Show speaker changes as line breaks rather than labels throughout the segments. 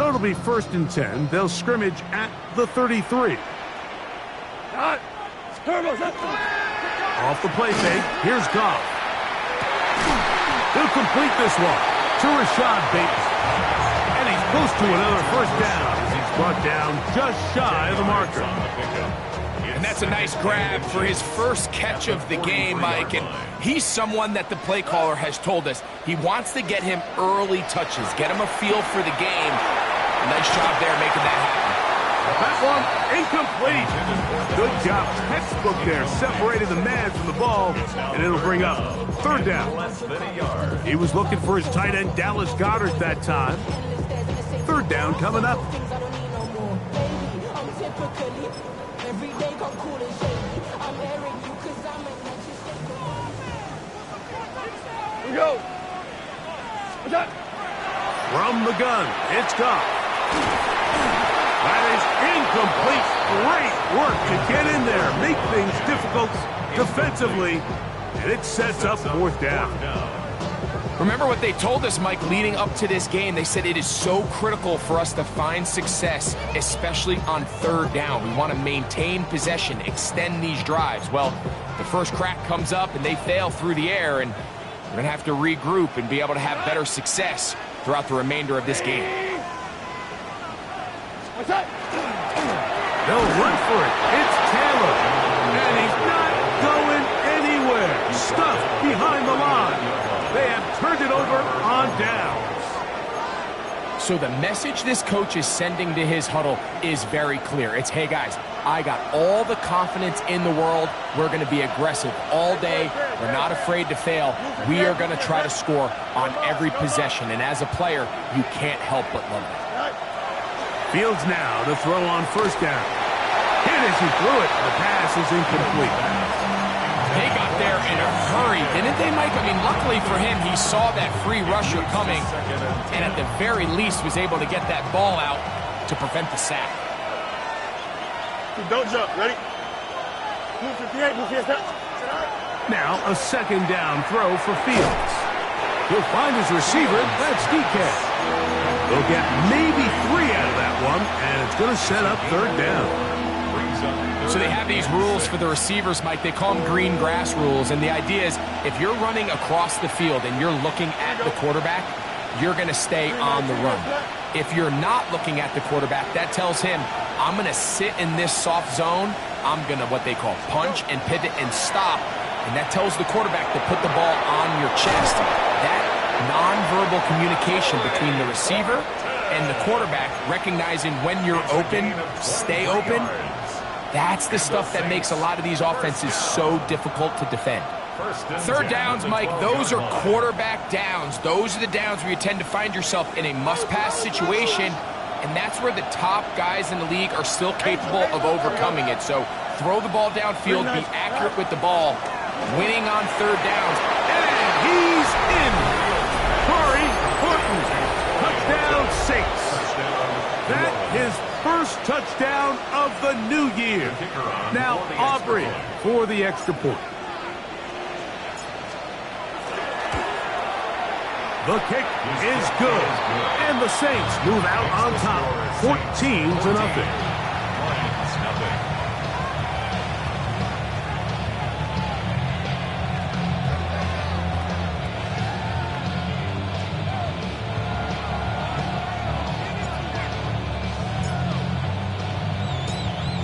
So it'll be 1st and 10. They'll scrimmage at the 33. Off the play fake. Here's Goff. He'll complete this one to Rashad Bateman. And he's close to another 1st down as he's brought down just shy of the marker.
And that's a nice grab for his first catch of the game, Mike. And he's someone that the play caller has told us he wants to get him early touches, get him a feel for the game. Nice job there making that happen.
That one incomplete. Good job. Textbook there. Separated the man from the ball, and it'll bring up 3rd down. He was looking for his tight end, Dallas Goedert, that time. 3rd down coming up.
Here we go.
From the gun, it's Goff. That is incomplete. Great work to get in there, make things difficult defensively, and it sets up 4th down.
Remember what they told us, Mike, leading up to this game. They said it is so critical for us to find success, especially on 3rd down. We want to maintain possession, extend these drives. Well, the first crack comes up, and they fail through the air, and we're going to have to regroup and be able to have better success throughout the remainder of this game.
They'll run for it. It's Taylor. And he's not going anywhere. Stuffed behind the line. They have turned it over on downs.
So the message this coach is sending to his huddle is very clear. It's, hey guys, I got all the confidence in the world. We're going to be aggressive all day. We're not afraid to fail. We are going to try to score on every possession. And as a player, you can't help but love it.
Fields now to throw on 1st down. Hit as he threw it. The pass is incomplete.
They got there in a hurry, didn't they, Mike? I mean, luckily for him, he saw that free rusher coming, and at the very least was able to get that ball out to prevent the sack.
Don't jump. Ready?
Now a 2nd down throw for Fields. He'll find his receiver. That's DK. They'll get maybe 3 out of that one, and it's going to set up 3rd down.
So they have these rules for the receivers, Mike. They call them green grass rules, and the idea is if you're running across the field and you're looking at the quarterback, you're going to stay on the run. If you're not looking at the quarterback, that tells him, I'm going to sit in this soft zone. I'm going to what they call punch and pivot and stop, and that tells the quarterback to put the ball on your chest. That nonverbal communication between the receiver and the quarterback, recognizing when you're open, stay open, that's the stuff that makes a lot of these offenses so difficult to defend. 3rd downs, Mike, those are quarterback downs. Those are the downs where you tend to find yourself in a must-pass situation, and that's where the top guys in the league are still capable of overcoming it. So throw the ball downfield, be accurate with the ball, winning on 3rd downs.
And he's in. Corey Horton, touchdown Saints. That is 1st touchdown of the new year. Now Aubrey for the extra point. The kick is good. And the Saints move out on top, 14-0.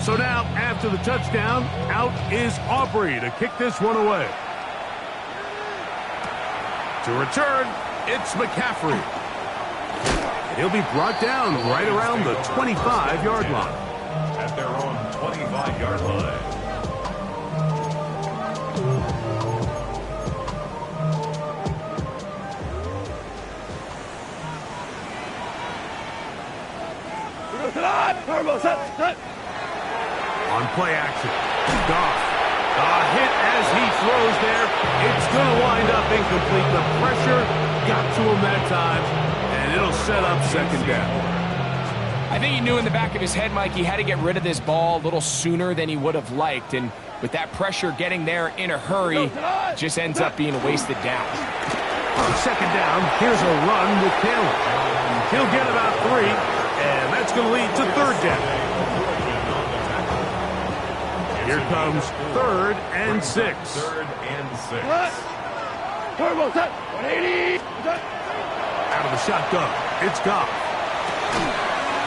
So now, after the touchdown, out is Aubrey to kick this one away. To return, it's McCaffrey. He'll be brought down right around the 25-yard line.
At their own 25-yard line.
On play action, Goff. A hit as he throws there. It's going to wind up incomplete. The pressure got to him that time, and it'll set up 2nd down.
I think he knew in the back of his head, Mike, he had to get rid of this ball a little sooner than he would have liked. And with that pressure getting there in a hurry, just ends up being a wasted down.
On 2nd down, here's a run with Taylor. He'll get about 3. going to lead to third down. Here comes 3rd and 6.
Third and 6.
Turbo set. 180.
Out of the shotgun, it's Goff.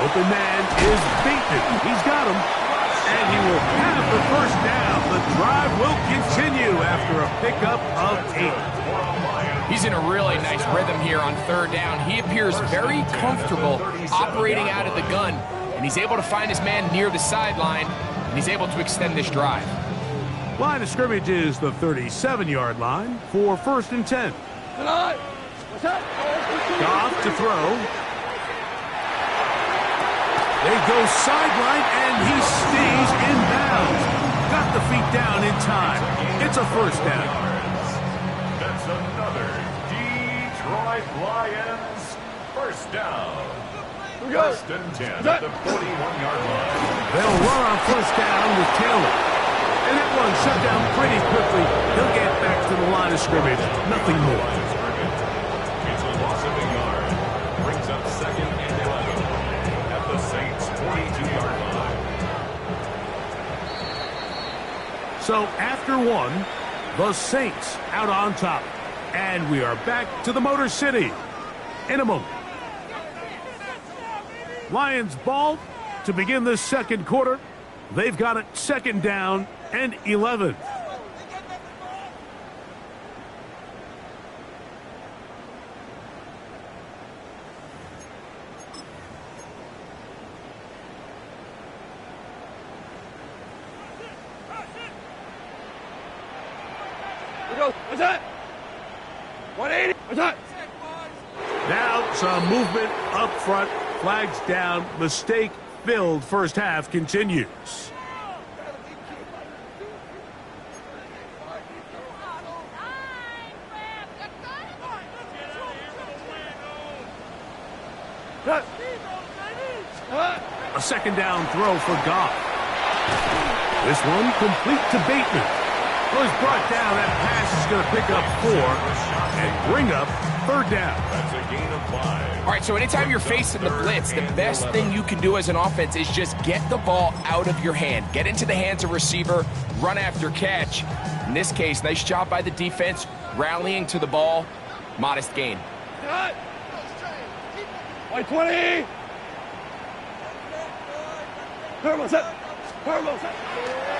Open man is Bateman. He's got him. And he will have the first down. The drive will continue after a pickup of 8.
He's in a really nice rhythm here on 3rd down. He appears very comfortable operating out of the gun, and he's able to find his man near the sideline, and he's able to extend this drive.
Line of scrimmage is the 37-yard line for 1st and 10. Goff to throw. They go sideline, and he stays in bounds. Got the feet down in time. It's a first down.
That's another Detroit Lions first down. First and 10 at the 41-yard line.
They'll run on first down with Taylor. And that one shut down pretty quickly. He'll get back to the line of scrimmage. Nothing more.
It's a loss of a yard. Brings up 2nd and 11 at the Saints' 42-yard line.
So after one, the Saints out on top. And we are back to the Motor City in a moment. Lions ball to begin this second quarter. They've got it 2nd down and 11.
What's that? 180. What's that?
Now some movement up front. Flags down. Mistake-filled first half continues. A 2nd down throw for Goff. This one complete to Bateman. Well, he's brought down. That pass is going to pick up 4 and bring up 3rd down.
That's a gain of 5.
All right, so anytime you're facing the blitz, the best thing you can do as an offense is just get the ball out of your hand. Get into the hands of receiver, run after catch. In this case, nice job by the defense, rallying to the ball. Modest gain.
120. Turbo set. Turbo set.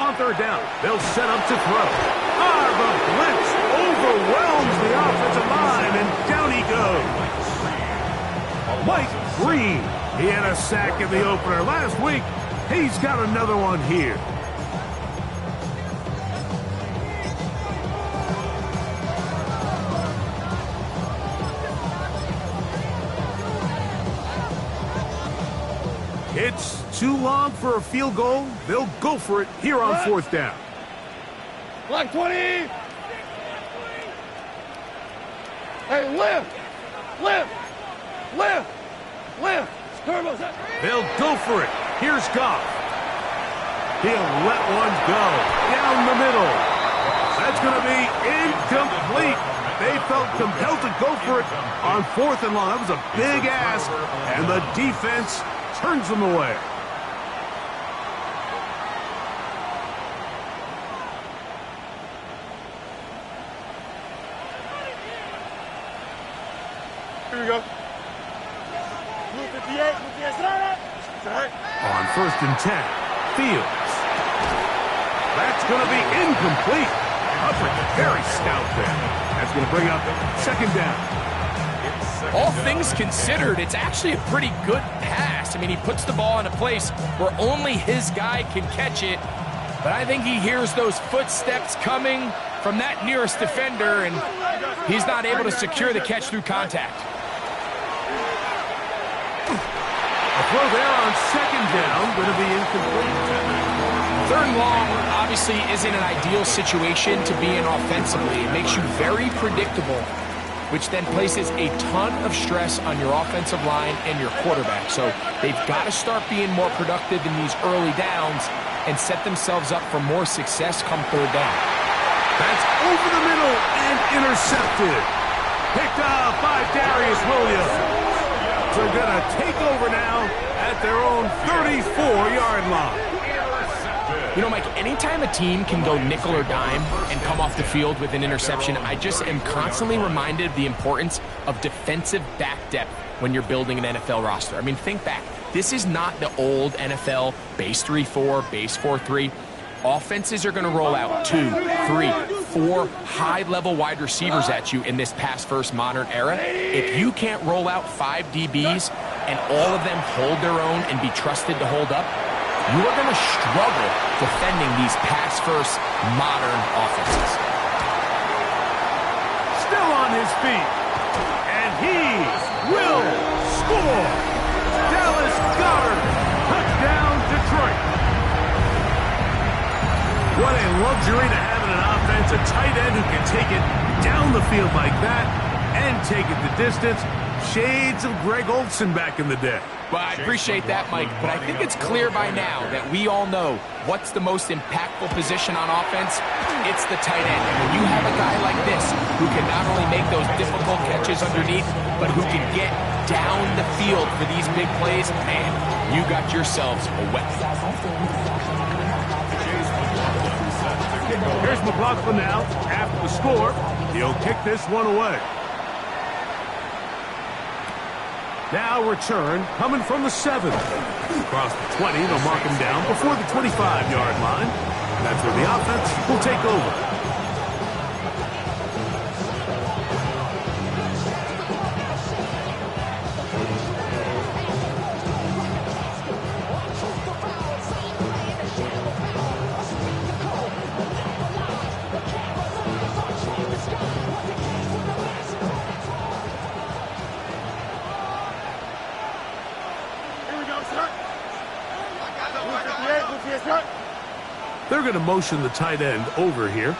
On 3rd down, they'll set up to throw. The blitz overwhelms the offensive line, and down he goes. Mike Green, he had a sack in the opener last week. He's got another one here. It's too long for a field goal. They'll go for it here on 4th down.
Black 20. Hey, lift. Lift. Lift. Lift. Turbo set.
They'll go for it. Here's Goff. He'll let one go down the middle. That's going to be incomplete. They felt compelled to go for it on 4th and long. That was a big ask, and the defense turns them away.
Here we go. Blue 58.
On 1st and 10, Fields. That's going to be incomplete. Coverage very stout there. That's going to bring up 2nd down.
All things considered, it's actually a pretty good pass. I mean, he puts the ball in a place where only his guy can catch it. But I think he hears those footsteps coming from that nearest defender, and he's not able to secure the catch through contact.
A throw there on 2nd down, going to be incomplete.
3rd and long obviously isn't an ideal situation to be in offensively. It makes you very predictable, which then places a ton of stress on your offensive line and your quarterback. So they've got to start being more productive in these early downs and set themselves up for more success come 3rd down.
That's over the middle and intercepted. Picked up by Darius Williams. They're going to take over now at at their own 34-yard line.
You know, Mike, anytime a team can go nickel or dime and come off the field with an interception, I just am constantly reminded of the importance of defensive back depth when you're building an NFL roster. I mean, think back. This is not the old NFL base 3-4, base 4-3. Offenses are going to roll out 2, 3, 4 high-level wide receivers at you in this pass-first modern era. If you can't roll out 5 DBs and all of them hold their own and be trusted to hold up, you are going to struggle defending these pass-first modern offenses.
Still on his feet. And he will score. Dallas Goedert, touchdown Detroit. What a luxury to have in an offense, a tight end who can take it down the field like that and take it the distance. Shades of Greg Olsen back in the day.
Well, I appreciate that, Mike, but I think it's clear by now that we all know what's the most impactful position on offense. It's the tight end. And when you have a guy like this who can not only make those difficult catches underneath, but who can get down the field for these big plays, man, you got yourselves a weapon.
Here's McLaughlin now. After the score, he'll kick this one away. Now return coming from the 7. Across the 20, they'll mark him down before the 25-yard line. That's where the offense will take over. They're going to motion the tight end over here.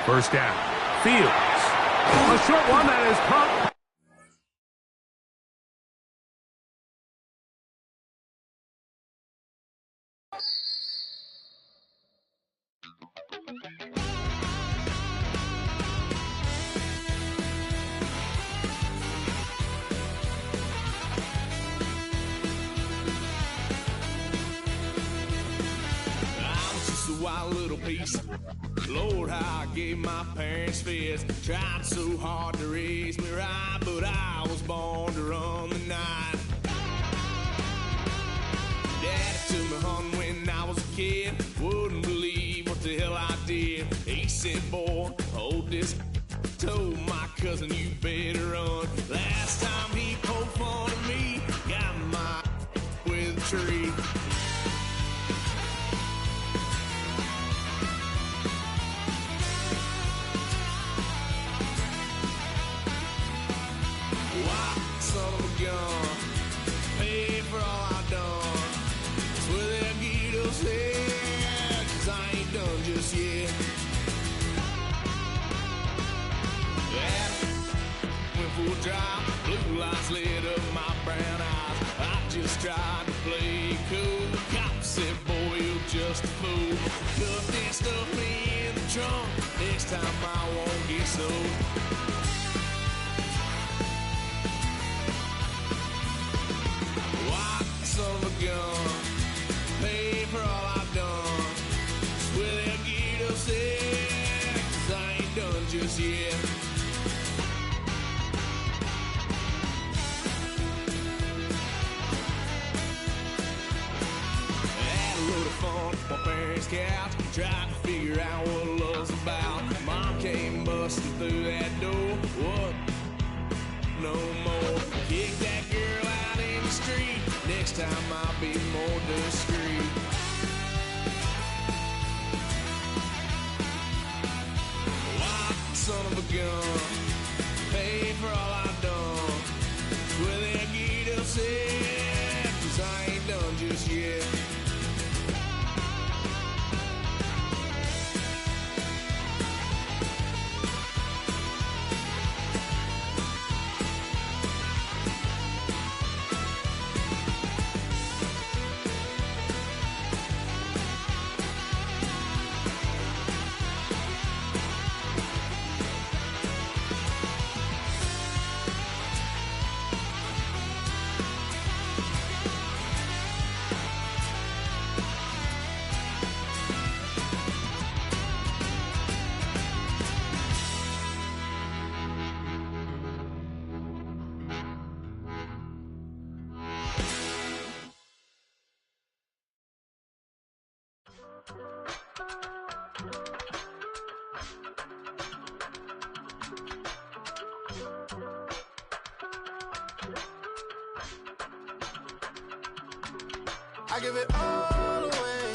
First down. Fields. A short one that is caught.
Wild little piece. Lord, how I gave my parents fits. Tried so hard to raise me right, but I was born to run the night. Daddy took me hunting when I was a kid. Wouldn't believe what the hell I did. He said, boy, hold this. Told my cousin, you better run. Last time he poked fun at me, got my with a tree. Son of a gun, pay for all I've done. Swear they'll get us here, 'cause I ain't done just yet. Yeah, went for a drive, blue lights lit up my brown eyes. I just tried to play cool. Cop said, boy, you're just a fool. Cuffed and stuffed me in the trunk. Next time I won't get so. Son of a gun, pay for all I've done. Swear they'll get us there, 'cause I ain't done just yet. Had a load of fun on my parents' couch, tried to figure out what love's about. Mom came busting through that door. What? No more. Kick that girl out in the street. Next time I'll be more discreet. Wild son of a gun, pay for all I've done. Swear they'll get us here, 'cause I ain't done just yet.
I give it all away.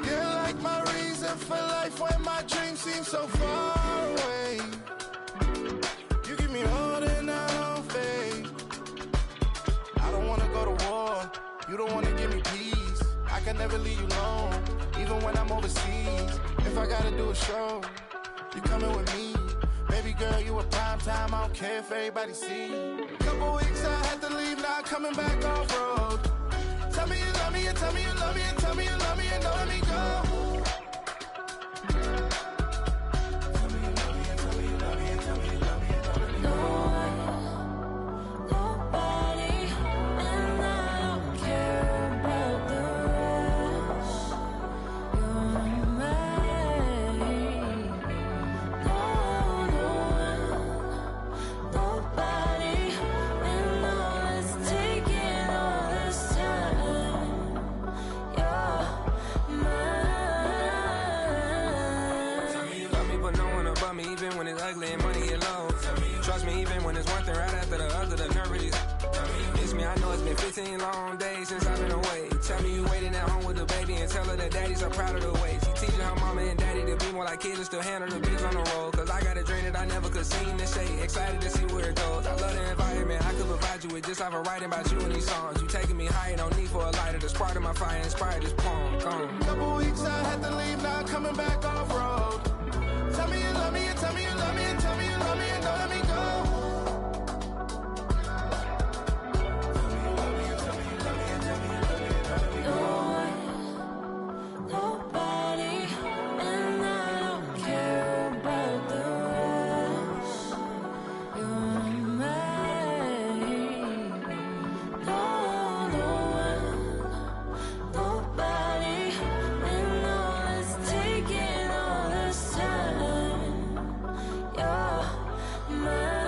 You're like my reason for life when my dreams seem so far away. You give me more than I don't fade. I don't wanna go to war. You don't wanna give me peace. I can never leave you alone, even when I'm overseas. If I gotta do a show, you coming with me. Baby girl, you a prime time. I don't care if everybody see. Couple weeks I had to leave, now coming back off road. Tell me you love me, and tell me you love me, and tell me you love me, and don't let me go. Tell me you love me, and tell me you love me, and tell me you love me, and don't let me go.
Nobody, and I don't care about the rest. You're mine. Nobody, and all is taking all this time. You're mine.
Tell me you love me, but no one above me, even when it's ugly and money get low. Trust me, even when it's one thing right after the other, the nerve is. Miss me, I know it's been 15 long days since I've been away. Tell me you waiting at home with the baby and tell her that daddy's so proud of the way. She teaching her mama and daddy to be more like kids and still handle the beats on the road. Cause I got a dream that I never could sing to say. Excited to see where it goes. I love the environment I could provide you with just off of writing about you in these songs. You taking me higher, no need for a lighter. The spark of my fire inspired this poem. Gone.
Couple weeks I had to leave, now coming back off road. Tell me you love me, and tell me you love me, and tell me you love me, and don't let me go. Tell me you love me, and tell me you love me, and tell me you love me, and don't let me go.
Nobody, and I don't care about the rest. You're mine. Nobody, and all is taking all this time. You're mine.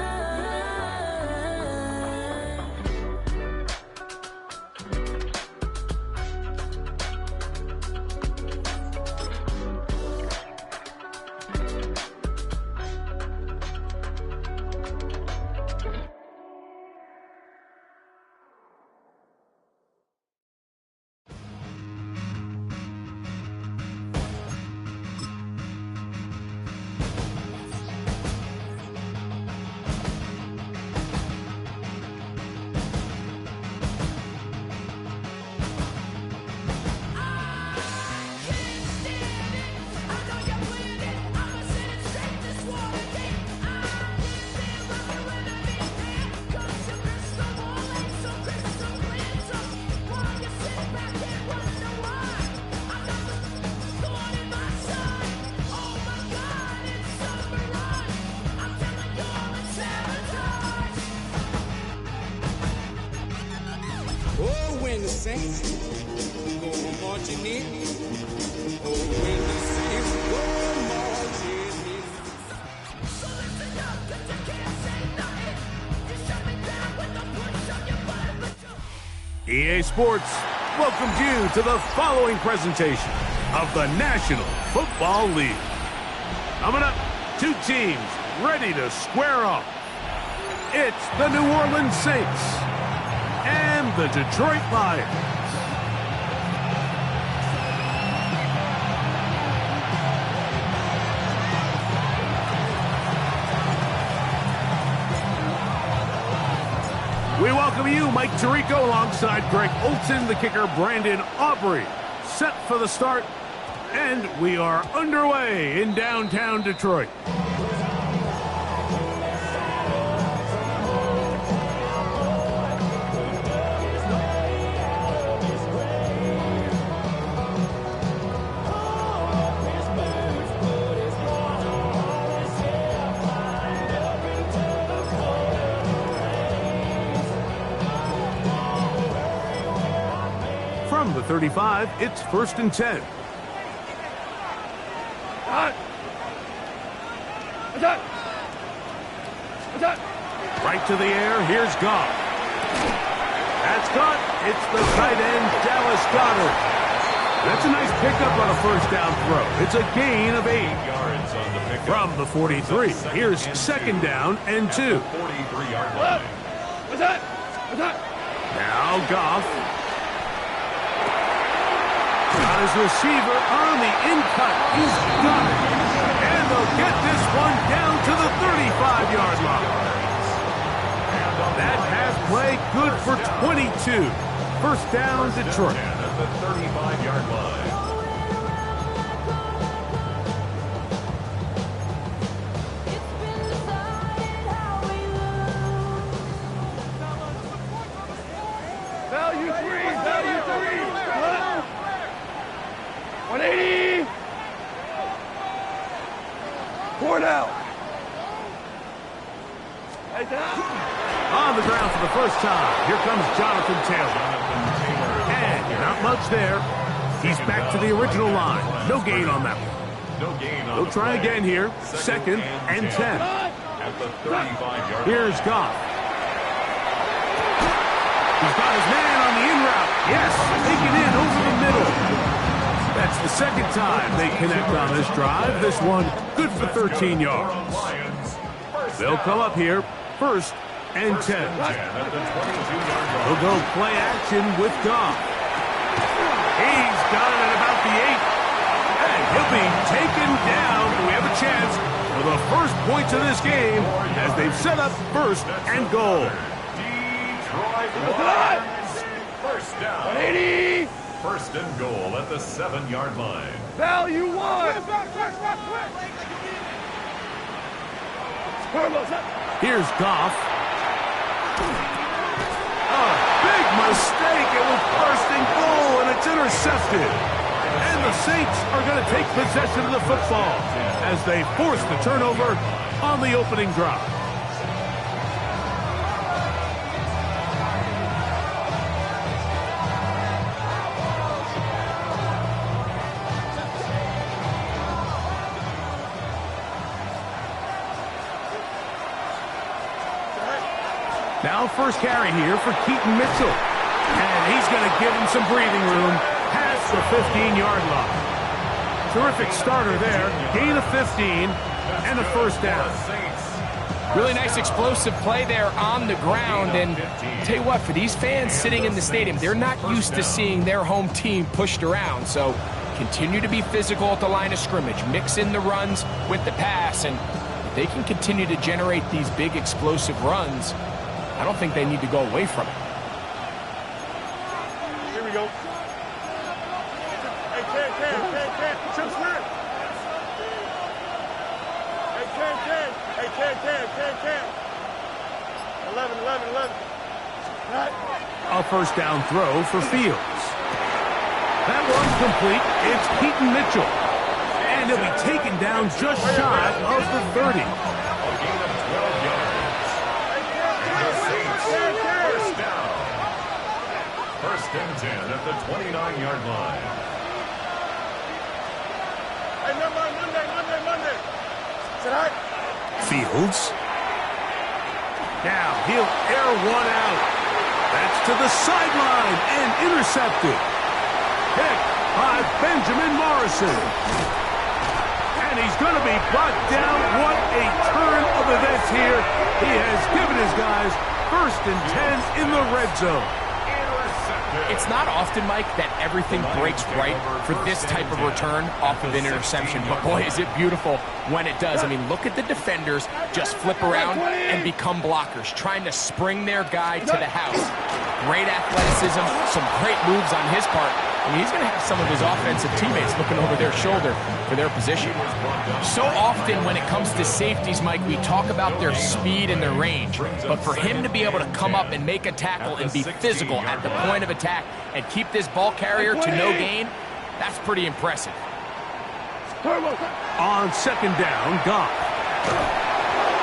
Oh, when the saints go marching in. Oh, when the saints go marching in.
So listen up, 'cause you can't say nothing. You shut me down with the push on your button, but
EA Sports welcomes you to the following presentation of the National Football League. Coming up, two teams ready to square off. It's the New Orleans Saints and the Detroit Lions. We welcome you, Mike Tirico, alongside Greg Olson, the kicker, Brandon Aubrey. Set for the start, and we are underway in downtown Detroit. From the 35, it's 1st and 10. Right to the air, here's Goff. That's caught. It's the tight end, Dallas Goedert. That's a nice pickup on a first down throw. It's a gain of 8.
Yards on the pickup.
From the 43, here's second down and 2.
43-yard line.
What's that?
Now Goff. Got his receiver on the in-cut. He's got it. And they'll get this one down to the 35-yard line. That pass play good for 22. First down, Detroit.
At the 35-yard line.
Value three. 180. 4 now. Hey, down.
On the ground for the first time. Here comes Jonathan Taylor. And not much there. He's back to the original line. No gain on that one.
No gain on
They'll try again here. Second and 10.
At the 35-yard line.
Here's Goff. He's got his man on the in route. Yes, taken in over the middle. That's the second time they connect on this drive. This one good for 13 yards. They'll come up here. First and 10. They'll go play action with Goff. He's got it at about the 8. And he'll be taken down. We have a chance for the first points of this game as they've set up first and goal.
Detroit Lions. First down.
180.
First and goal at the 7-yard line.
Value 1.
Here's Goff. A big mistake. It was first and goal, and it's intercepted. And the Saints are going to take possession of the football as they force the turnover on the opening drive. Now first carry here for Keaton Mitchell. And he's going to give him some breathing room past the 15-yard line. Terrific starter there. Gain of 15 and a first down.
Really nice explosive play there on the ground. And tell you what, for these fans sitting in the stadium, they're not used to seeing their home team pushed around. So continue to be physical at the line of scrimmage. Mix in the runs with the pass. And if they can continue to generate these big explosive runs, I don't think they need to go away from it.
Here we go. Hey, Ken. Chip Smith. Hey, Ken. Hey, Ken. 11. Right.
A first down throw for Fields. That one's complete. It's Keaton Mitchell. And he'll be taken down just shy of the 30.
A gain of 12 yards. First down. First and 10 at the 29-yard line.
Hey, Monday. Tonight.
Fields. Now he'll air one out. That's to the sideline and intercepted. Picked by Benjamin Morrison. And he's going to be brought down. What a turn of events here. He has given his guys first and 10 in the red zone.
It's not often, Mike, that everything breaks right for this type of return off of an interception. But, boy, is it beautiful when it does. I mean, look at the defenders just flip around and become blockers, trying to spring their guy to the house. Great athleticism, some great moves on his part. I mean, he's going to have some of his offensive teammates looking over their shoulder for their position. So often when it comes to safeties, Mike, we talk about their speed and their range. But for him to be able to come up and make a tackle and be physical at the point of attack and keep this ball carrier to no gain, that's pretty impressive.
On second down, Goff.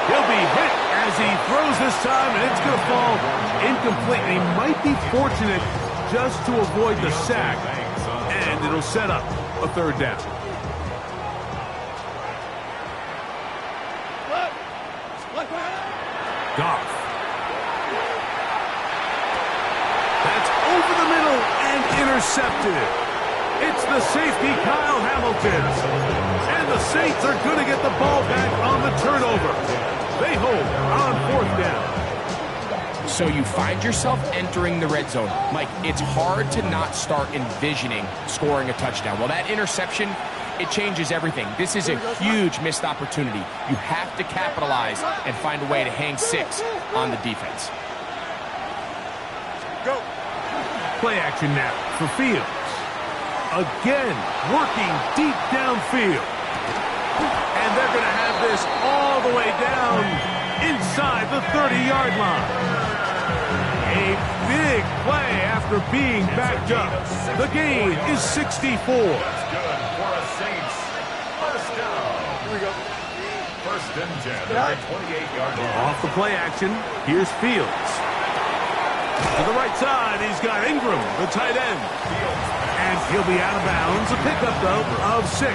He'll be hit as he throws this time, and it's going to fall incomplete. He might be fortunate just to avoid the sack, and it'll set up a third down. Goff. That's over the middle and intercepted. It's the safety, Kyle Hamilton. And the Saints are going to get the ball back on the turnover. They hold on 4th down.
So you find yourself entering the red zone. Mike, it's hard to not start envisioning scoring a touchdown. Well, that interception, it changes everything. This is a huge missed opportunity. You have to capitalize and find a way to hang 6 on the defense.
Go.
Play action now for Fields. Again, working deep downfield. And they're going to have this all the way down inside the 30-yard line. A big play after being backed up. The gain is 64.
That's good for a Saints. First down.
Here we go.
First and 10 at the 28-yard line.
Off the play action, here's Fields. To the right side, he's got Ingram, the tight end. And he'll be out of bounds. A pickup, though, of 6.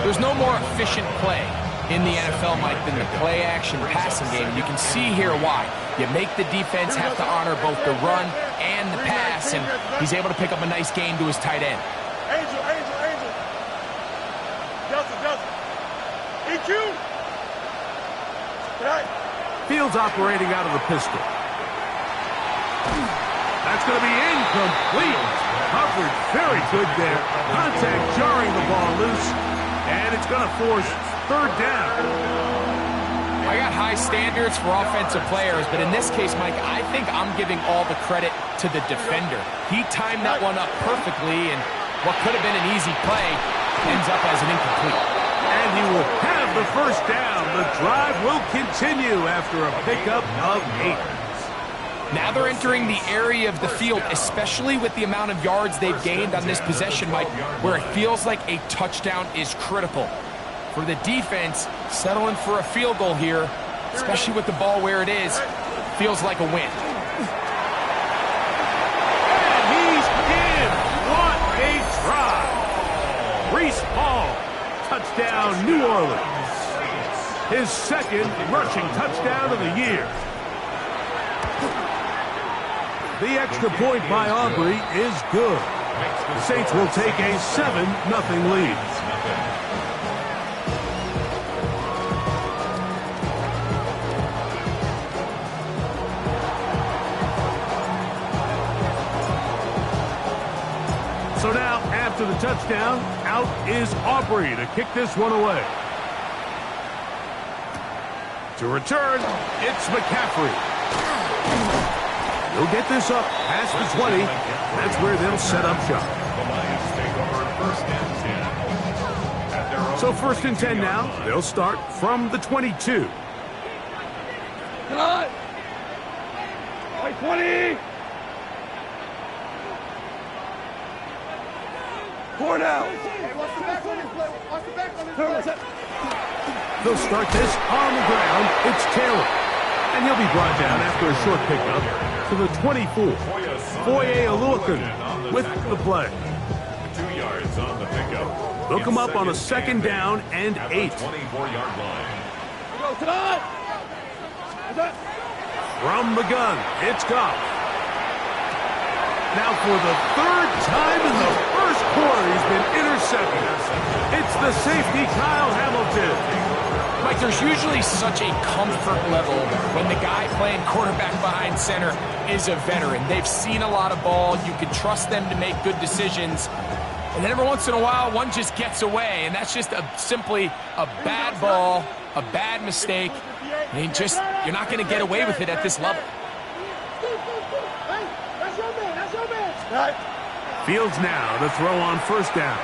There's no more efficient play in the NFL, Mike, than the play-action passing game. And you can see here why. You make the defense have to honor both the run and the pass, and he's able to pick up a nice gain to his tight end.
Angel. Delta. EQ. Right.
Fields operating out of the pistol. That's going to be incomplete. Coverage very good there. Contact jarring the ball loose. And it's going to force 3rd down.
I got high standards for offensive players, but in this case, Mike, I think I'm giving all the credit to the defender. He timed that one up perfectly, and what could have been an easy play ends up as an incomplete.
And he will have the first down. The drive will continue after a pickup of 8.
Now they're entering the area of the field, especially with the amount of yards they've gained on this possession, Mike, where it feels like a touchdown is critical. For the defense, settling for a field goal here, especially with the ball where it is, feels like a win.
And he's in. What a try. Breece Hall, touchdown New Orleans. His 2nd rushing touchdown of the year. The extra point by Aubrey is good. The Saints will take a 7-0 lead. So now, after the touchdown, out is Aubrey to kick this one away. To return, it's McCaffrey. He'll get this up past the 20. That's where they'll set up shop. So 1st and 10 now. They'll start from the 22.
Cut. 20. Cornell.
They'll start this on the ground. It's Taylor. And he'll be brought down after a short pickup to the 24. Foye Oluokun with the play.
2 yards on the pickup.
They'll come up on a 2nd down and 8.
24-yard line.
From the gun, it's Goff. Now for the 3rd time in the first quarter, he's been intercepted. It's the safety, Kyle Hamilton.
Mike, there's usually such a comfort level when the guy playing quarterback behind center is a veteran. They've seen a lot of ball. You can trust them to make good decisions. And then every once in a while, one just gets away, and that's just simply a bad ball, a bad mistake. And you're not going to get away with it at this level.
Fields now to throw on 1st down.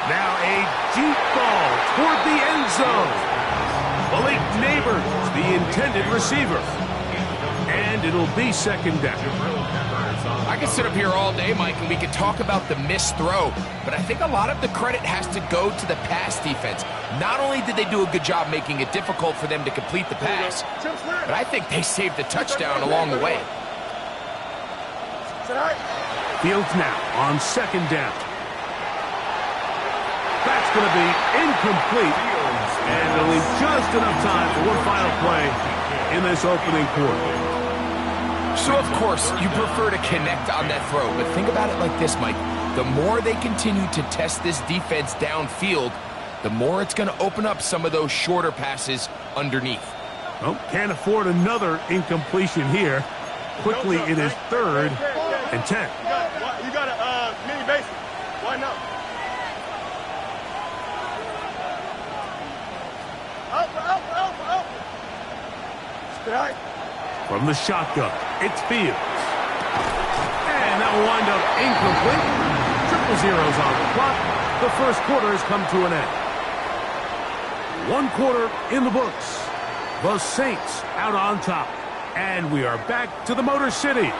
Now a deep ball toward the end zone. Malik Neighbors, the intended receiver. And it'll be 2nd down.
I could sit up here all day, Mike, and we could talk about the missed throw, but I think a lot of the credit has to go to the pass defense. Not only did they do a good job making it difficult for them to complete the pass, but I think they saved a touchdown along the way.
Fields now on 2nd down. That's going to be incomplete. And it'll leave just enough time for one final play in this opening quarter.
So, of course, you prefer to connect on that throw, but think about it like this, Mike. The more they continue to test this defense downfield, the more it's going to open up some of those shorter passes underneath.
Well, can't afford another incompletion here. Quickly, it is 3rd and 10.
You got a mini base. Why not? Up. Strike.
From the shotgun, it's Fields. And that will wind up incomplete. 0-0s on the clock. The first quarter has come to an end. 1 quarter in the books. The Saints out on top. And we are back to the Motor City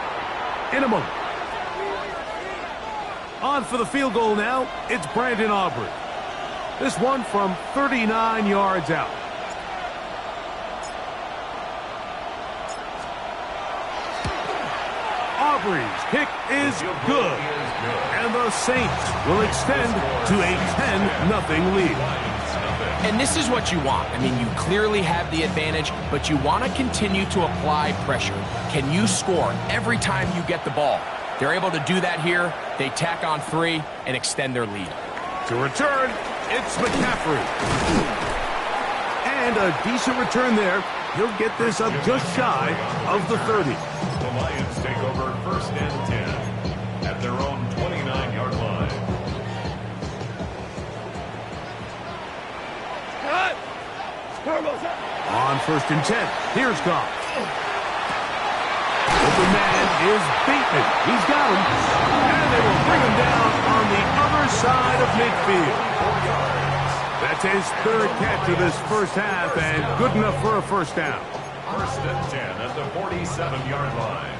in a moment. On for the field goal now, it's Brandon Aubrey. This one from 39 yards out. Aubrey's kick is good. And the Saints will extend to a 10-0 lead.
And this is what you want. I mean, you clearly have the advantage, but you want to continue to apply pressure. Can you score every time you get the ball? They're able to do that here. They tack on 3 and extend their lead.
To return, it's McCaffrey. And a decent return there. He'll get this up just shy of the 30.
The Lions take over 1st and 10 at their own 29-yard line.
On 1st and 10, here's Goff. Open man is Bateman. He's got him. And they will bring him down on the other side of midfield. That's his 3rd catch of this first half and good enough for a first down.
1st and 10 at the 47-yard line.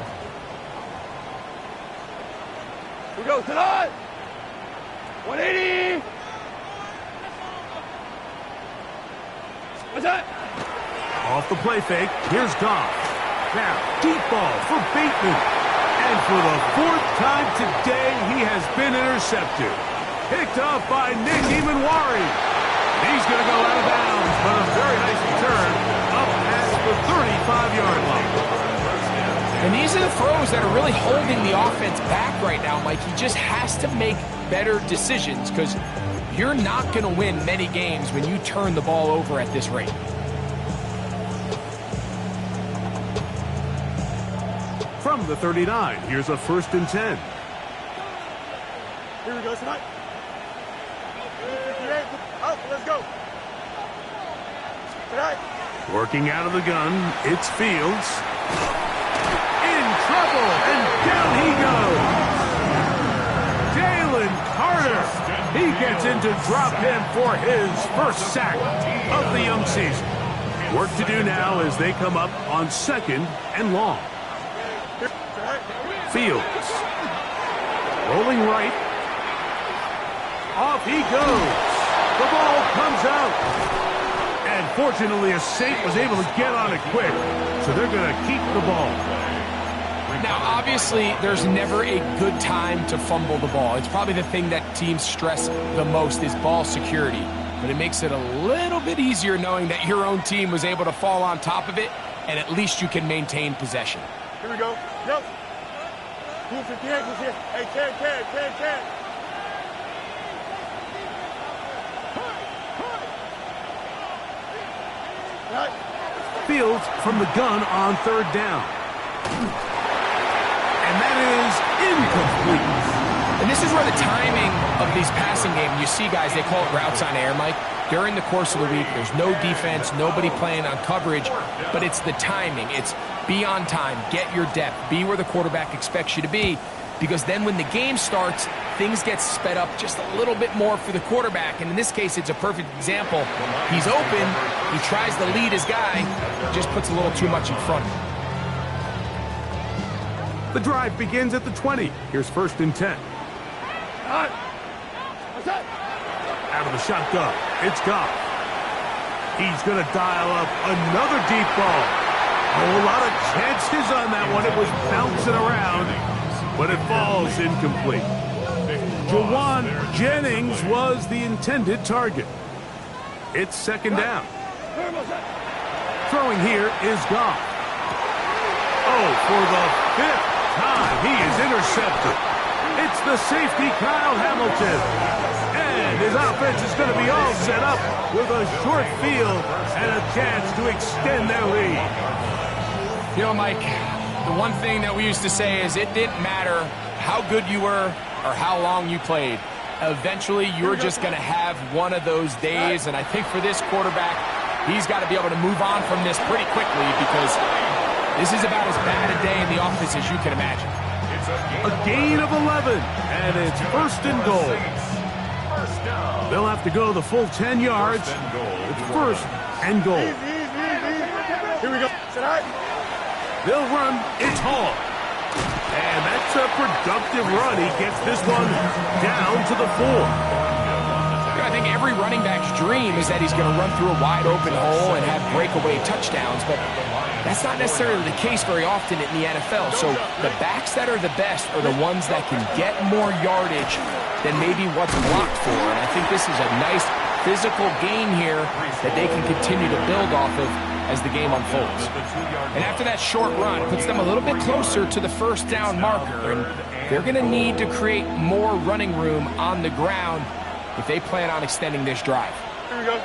We go tonight. 180. What's that?
Off the play fake, here's Goff. Now, deep ball for Bateman. And for the 4th time today, he has been intercepted. Picked up by Nick Emanwari. He's going to go out of bounds, but a very nice return up at the 35-yard line.
And these are the throws that are really holding the offense back right now, Mike. He just has to make better decisions because you're not going to win many games when you turn the ball over at this rate.
From the 39, here's a 1st and 10.
Here we go tonight. Up, let's go. Tonight.
Working out of the gun, it's Fields. In trouble, and down he goes. Jalen Carter. He gets in to drop him for his first sack of the young season. Work to do now as they come up on 2nd and long. Fields. Rolling right. Off he goes. The ball comes out. And fortunately, a Saint was able to get on it quick. So they're going to keep the ball.
Now, obviously, there's never a good time to fumble the ball. It's probably the thing that teams stress the most is ball security. But it makes it a little bit easier knowing that your own team was able to fall on top of it, and at least you can maintain possession.
Here we go. Yep. 258 was here. Hey, 10.
Fields from the gun on 3rd down. And that is incomplete.
And this is where the timing of these passing games, you see guys, they call it routes on air, Mike. During the course of the week, there's no defense, nobody playing on coverage, but it's the timing. It's be on time, get your depth, be where the quarterback expects you to be, because then when the game starts, things get sped up just a little bit more for the quarterback. And in this case, it's a perfect example. He's open, he tries to lead his guy, just puts a little too much in front of him.
The drive begins at the 20. Here's 1st and 10.
What's that?
Out of the shotgun, it's Goff. He's going to dial up another deep ball. A whole lot of chances on that one. It was bouncing around, but it falls incomplete. Jawan Jennings was the intended target. It's 2nd down. Throwing here is Goff. Oh, for the 5th time, he is intercepted. It's the safety, Kyle Hamilton. And his offense is going to be all set up with a short field and a chance to extend their lead.
You know, Mike, the one thing that we used to say is it didn't matter how good you were or how long you played. Eventually, you're just going to have one of those days, and I think for this quarterback, he's got to be able to move on from this pretty quickly because this is about as bad a day in the office as you can imagine.
A gain of 11, and it's first and goal. They'll have to go the full 10 yards. It's first and goal.
Here we go. Tonight.
They'll run. It's Hall. And that's a productive run. He gets this one down to the 4.
I think every running back's dream is that he's going to run through a wide open hole and have breakaway touchdowns, but that's not necessarily the case very often in the NFL. So the backs that are the best are the ones that can get more yardage than maybe what's blocked for. And I think this is a nice physical gain here that they can continue to build off of as the game unfolds. And after that short run, it puts them a little bit closer to the first down marker. And they're going to need to create more running room on the ground if they plan on extending this drive.
Here we go.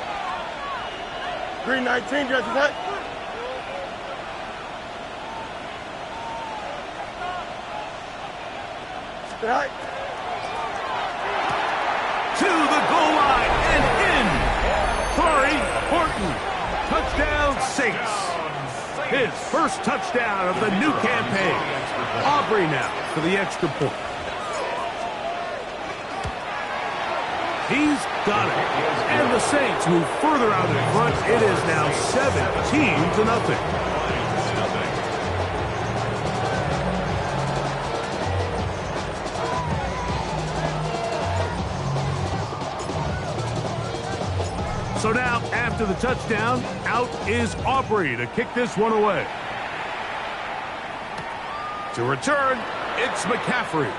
Green 19, just attack. Tonight.
To the goal line and in. Corey Horton. Touchdown Saints. His first touchdown of the new campaign. Aubrey now for the extra point. He's got it. And the Saints move further out in front. It is now 17-0. So now, after the touchdown, out is Aubrey to kick this one away. To return, it's McCaffrey.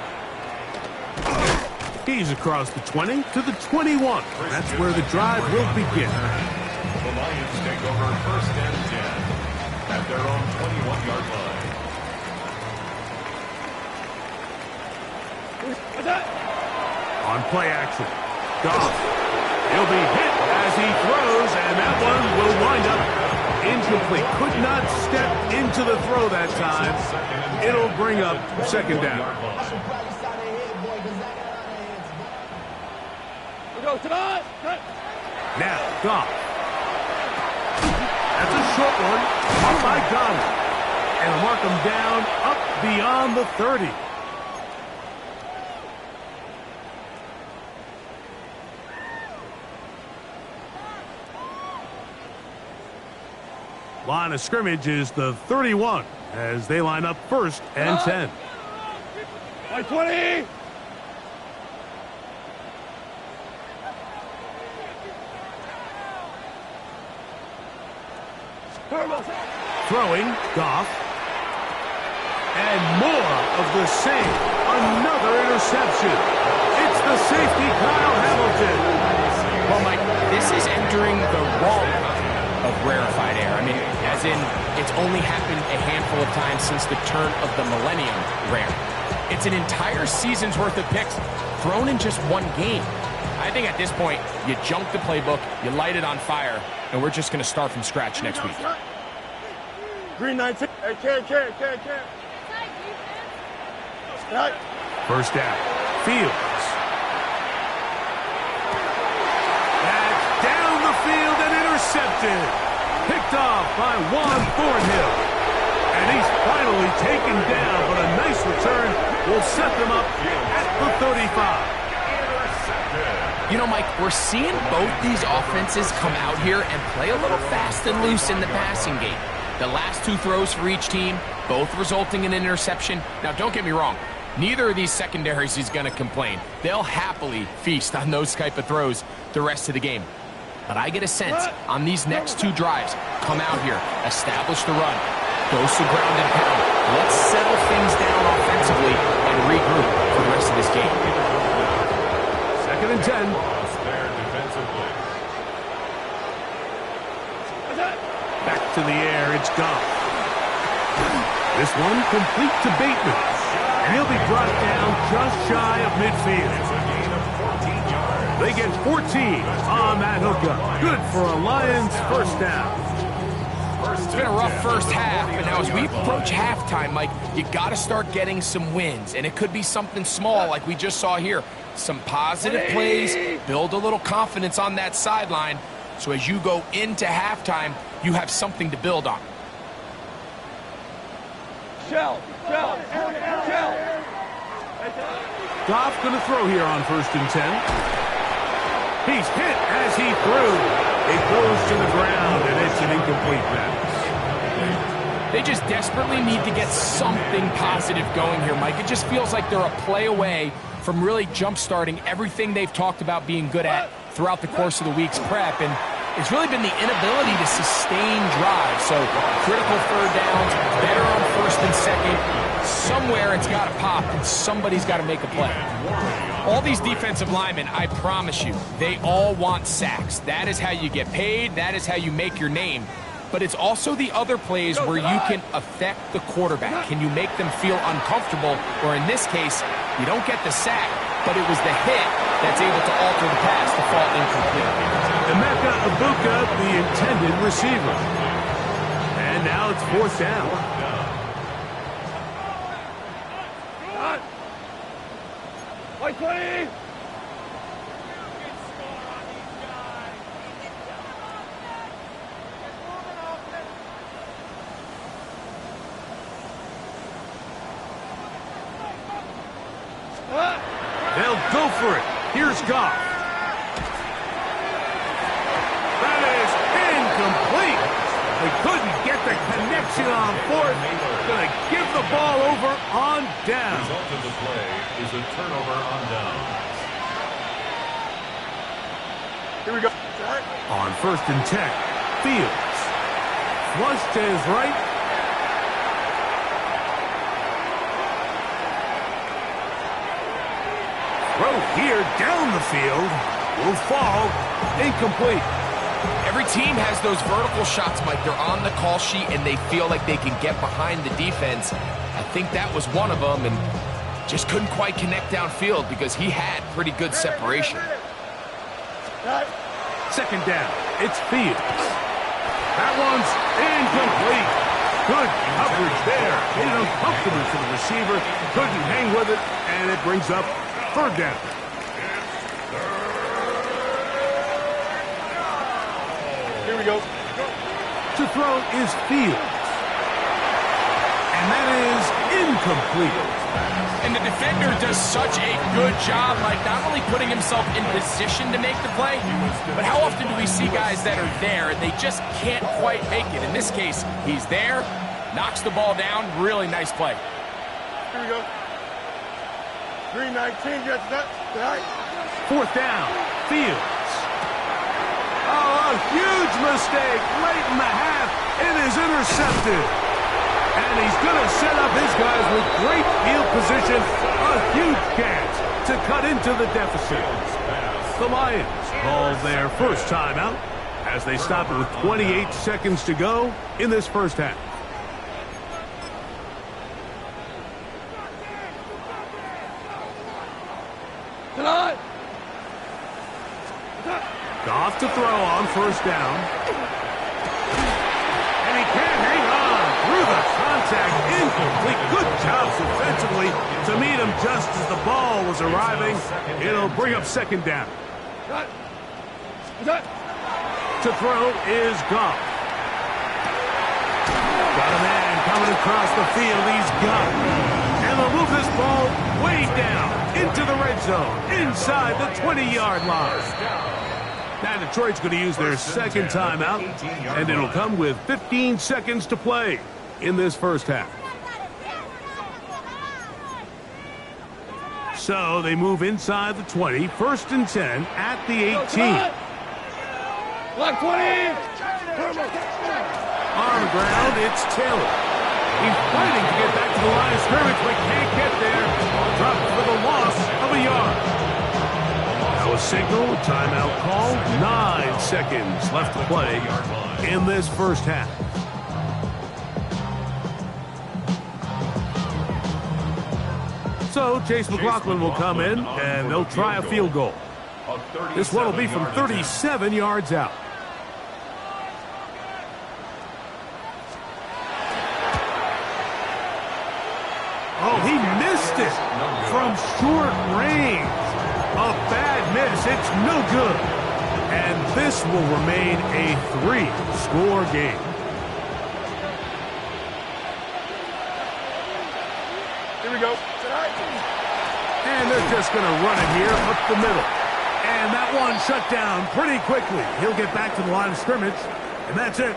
He's across the 20 to the 21. That's where the drive will begin.
The Lions take over first and 10 at their own 21-yard line.
On play action, Goff. He'll be hit as he throws, and that one will wind up incomplete. Could not step into the throw that time. It'll bring up second down. Now, Goff. That's a short one. Up by Goff. And mark him down up beyond the 30. Line of scrimmage is the 31 as they line up first and 10.
By 20.
Throwing, Goff. And more of the same. Another interception. It's the safety, Kyle Hamilton.
Well, Mike, this is entering the wrong of rarefied air. I mean, as in, it's only happened a handful of times since the turn of the millennium rare. It's an entire season's worth of picks thrown in just one game. I think at this point, you junk the playbook, you light it on fire, and we're just going to start from scratch next week.
Green 19. Hey, can.
First down. Fields. That's down the field and intercepted. Picked off by Juan Thornhill. And he's finally taken down, but a nice return will set them up at the 35.
You know, Mike, we're seeing both these offenses come out here and play a little fast and loose in the passing game. The last two throws for each team, both resulting in an interception. Now, don't get me wrong. Neither of these secondaries is going to complain. They'll happily feast on those type of throws the rest of the game. But I get a sense on these next two drives, come out here, establish the run, go some ground and pound. Let's settle things down offensively and regroup for the rest of this game.
Second and 10.
There defensively.
Back to the air, it's Goff. This one complete to Bateman. And he'll be brought down just shy of midfield.
It's a gain of 14 yards.
They get 14 on that hookup. Good for a Lions first down.
It's been a rough first half, but now as we approach halftime, Mike, you got to start getting some wins, and it could be something small like we just saw here. Some positive plays, build a little confidence on that sideline, so as you go into halftime, you have something to build on.
Shell.
Goff going to throw here on 1st and 10. He's hit as he threw. It goes to the ground, and it's an incomplete pass.
They just desperately need to get something positive going here, Mike. It just feels like they're a play away from really jump-starting everything they've talked about being good at throughout the course of the week's prep. And it's really been the inability to sustain drives. So critical third downs, better on 1st and 2nd. Somewhere it's got to pop, and somebody's got to make a play. All these defensive linemen, I promise you, they all want sacks. That is how you get paid. That is how you make your name. But it's also the other plays where you can affect the quarterback. Can you make them feel uncomfortable? Or in this case, you don't get the sack, but it was the hit that's able to alter the pass to fall incomplete.
Emeka Ibuka, the intended receiver. And now it's 4th down. They'll go for it. Here's Goff. That is incomplete. They couldn't get the connection on 4th. Going to give the ball over on down.
The result of the play is a turnover on down.
Here we go.
On 1st and 10, Fields. Flush to his right. Throw here down the field. Will fall. Incomplete.
Every team has those vertical shots, Mike. They're on the call sheet, and they feel like they can get behind the defense. I think that was one of them, and just couldn't quite connect downfield because he had pretty good separation.
2nd down. It's Fields. That one's incomplete. Good coverage there. Made it uncomfortable for the receiver. Couldn't hang with it, and it brings up 3rd down.
Here we go.
To throw is Fields. And that is incomplete.
And the defender does such a good job, like not only putting himself in position to make the play, but how often do we see guys that are there and they just can't quite make it? In this case, he's there, knocks the ball down. Really nice play.
Here we go. 319, gets that.
4th down. Fields. Oh, a huge mistake late in the half. It is intercepted. And he's going to set up his guys with great field position. A huge chance to cut into the deficit. The Lions call their first timeout as they stop it with 28 seconds to go in this first half. Goff to throw on 1st down. And he can't hang on through the contact. Incomplete. Good job defensively to meet him just as the ball was arriving. It'll bring up 2nd down. To throw is Goff. Got a man coming across the field. He's got it. And they'll move this ball way down into the red zone, inside the 20-yard line. Now Detroit's going to use their 2nd timeout, and it'll come with 15 seconds to play in this first half. So they move inside the 20, 1st and 10 at the 18.
Block 20!
On the ground, it's Taylor. He's fighting to get back to the line of scrimmage, but can't get there. Dropped for the loss of a yard. Now a signal, timeout call. 9 seconds left to play in this first half. So Chase McLaughlin will come in, and they'll try a field goal. This one will be from 37 yards out. Oh, he missed it from short range. A bad miss. It's no good. And this will remain a 3-score game.
Here we go.
And they're just going to run it here up the middle. And that one shut down pretty quickly. He'll get back to the line of scrimmage, and that's it.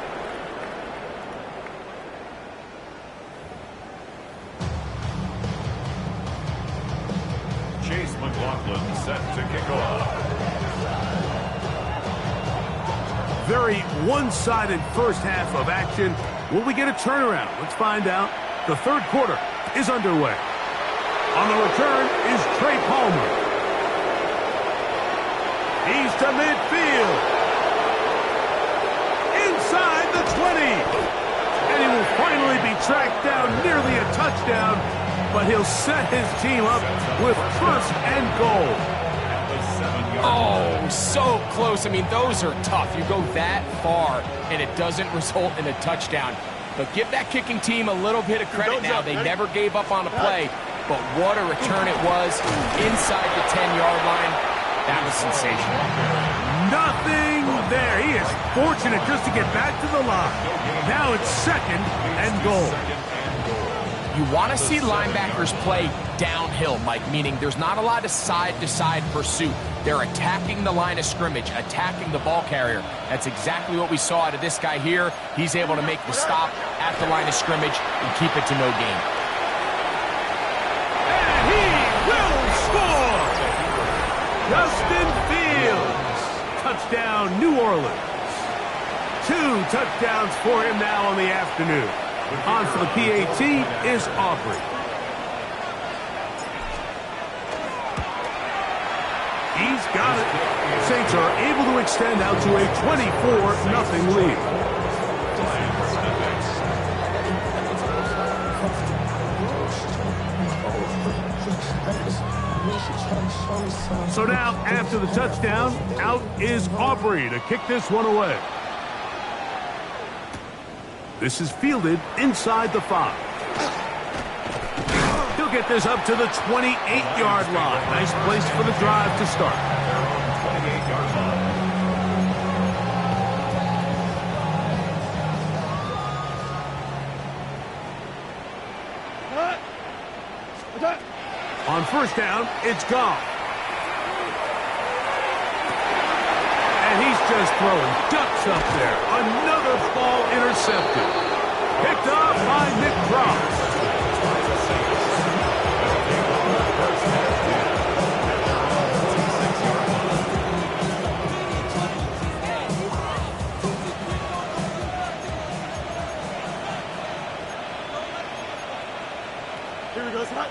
Chase McLaughlin set to kick off.
Very one-sided first half of action. Will we get a turnaround? Let's find out. The third quarter is underway. On the return is Trey Palmer. He's to midfield. Inside the 20. And he will finally be tracked down, nearly a touchdown, but he'll set his team up with first and goal.
Oh, so close. I mean, those are tough. You go that far, and it doesn't result in a touchdown. But give that kicking team a little bit of credit now. They never gave up on a play, but what a return it was inside the 10-yard line. That was sensational.
Nothing there. He is fortunate just to get back to the line. Now it's second and goal.
You want to see linebackers play downhill, Mike, meaning there's not a lot of side-to-side pursuit. They're attacking the line of scrimmage, attacking the ball carrier. That's exactly what we saw out of this guy here. He's able to make the stop at the line of scrimmage and keep it to no gain.
And he will score! Justin Fields. Touchdown, New Orleans. 2 touchdowns for him now on the afternoon. On for the PAT is Aubrey. He's got it. Saints are able to extend out to a 24-0 lead. So now, after the touchdown, out is Aubrey to kick this one away. This is fielded inside the 5. He'll get this up to the 28-yard line. Nice place for the drive to start.
28-yard line.
On first down, it's Goff. And he's just throwing ducks up there. Another ball intercepted. Picked up by Nick Cross.
Here we go, Scott.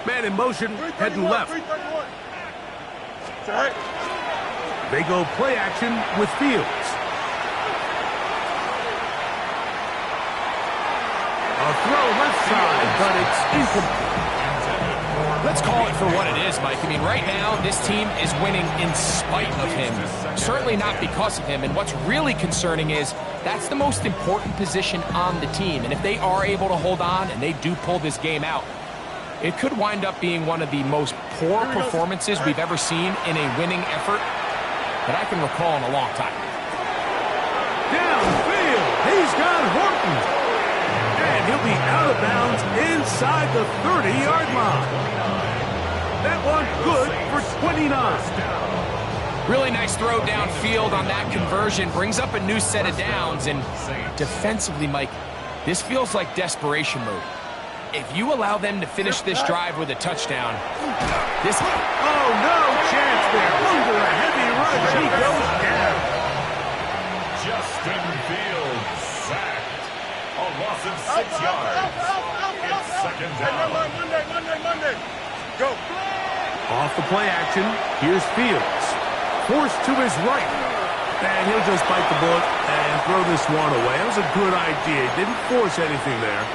Man in motion, heading left.
331. It's all right.
They go play action with Fields. A throw left side, but it's incomplete.
Let's call it for what it is, Mike. I mean, right now, this team is winning in spite of him. Certainly not because of him. And what's really concerning is that's the most important position on the team. And if they are able to hold on and they do pull this game out, it could wind up being one of the most poor performances we've ever seen in a winning effort that I can recall in a long time.
Downfield, he's got Horton. And he'll be out of bounds inside the 30-yard line. That one good for 29.
Really nice throw downfield on that conversion. Brings up a new set of downs. And defensively, Mike, this feels like desperation mode. If you allow them to finish this drive with a touchdown, this...
Oh, no chance there. Under a heavy rush, he goes down.
Justin Fields sacked. A loss of 6 yards. It's second down.
Monday. Go.
Off the play action, here's Fields. Forced to his right. And he'll just bite the bullet and throw this one away. That was a good idea. He didn't force anything there.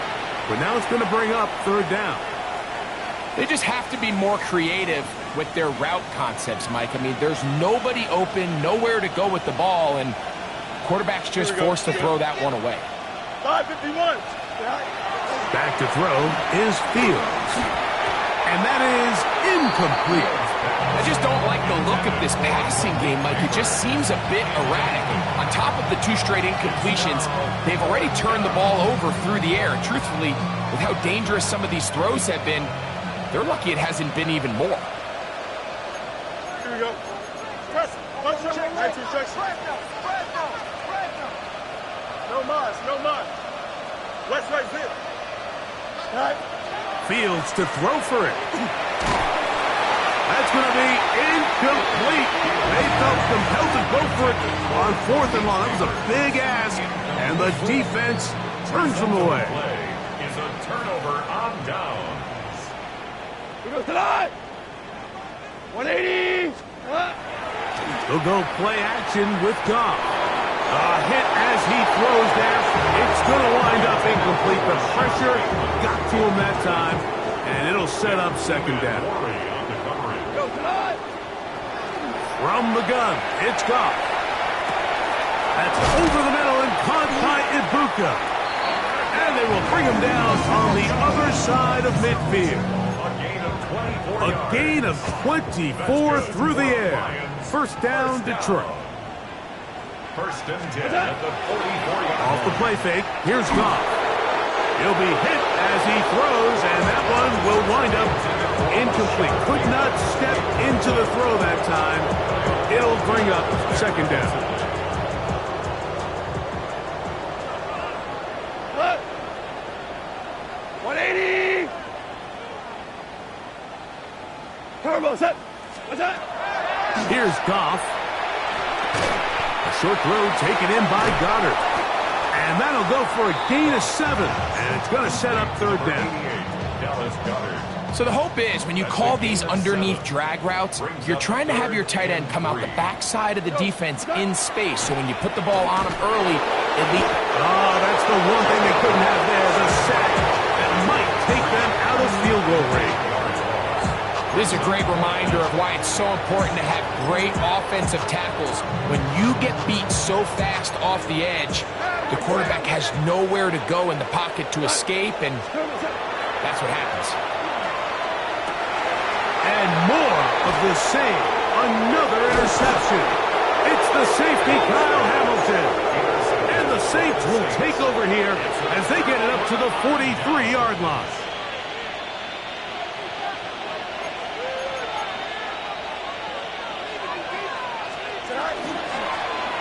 But now it's going to bring up third down.
They just have to be more creative with their route concepts, Mike. I mean, there's nobody open, nowhere to go with the ball, and quarterback's just forced to throw that one away.
551.
Back to throw is Fields. And that is incomplete.
I just don't like the look of this passing game, Mike. It just seems a bit erratic. On top of the 2 straight incompletions, they've already turned the ball over through the air. And truthfully, with how dangerous some of these throws have been, they're lucky it hasn't been even more.
Here we go. Press. Nice instruction. No mas, no mas. West right zip. All right.
Fields to throw for it. That's going to be incomplete. They felt compelled to go for it on 4th and long. That was a big ask, and the defense turns them away.
Play is a turnover on downs.
We go tonight. 180.
They'll go play action with Goff. A hit as he throws there. It's going to wind up incomplete. The pressure got to him that time, and it'll set up 2nd down. From the gun, it's Goff. That's over the middle and caught by Ibuka. And they will bring him down on the other side of midfield. A gain of 24 through the air. 1st down, Detroit.
1st and 10 at the 44-yard line.
Off the play fake, here's Goff. He'll be hit as he throws, and that one will wind up incomplete. Could not step into the throw that time. It'll bring up 2nd down.
What? 180. Turbo set. What's that?
Here's Goff. A short throw taken in by Goddard. And that'll go for a gain of 7. And it's going to set up 3rd down.
Dallas Goddard.
So the hope is when you call these underneath drag routes, you're trying to have your tight end come out the backside of the defense in space. So when you put the ball on him early, it leads.
Oh, that's the one thing they couldn't have there, the sack that might take them out of field goal range.
This is a great reminder of why it's so important to have great offensive tackles. When you get beat so fast off the edge, the quarterback has nowhere to go in the pocket to escape, and that's what happens.
And more of the same. Another interception. It's the safety, Kyle Hamilton. And the Saints will take over here as they get it up to the 43-yard line.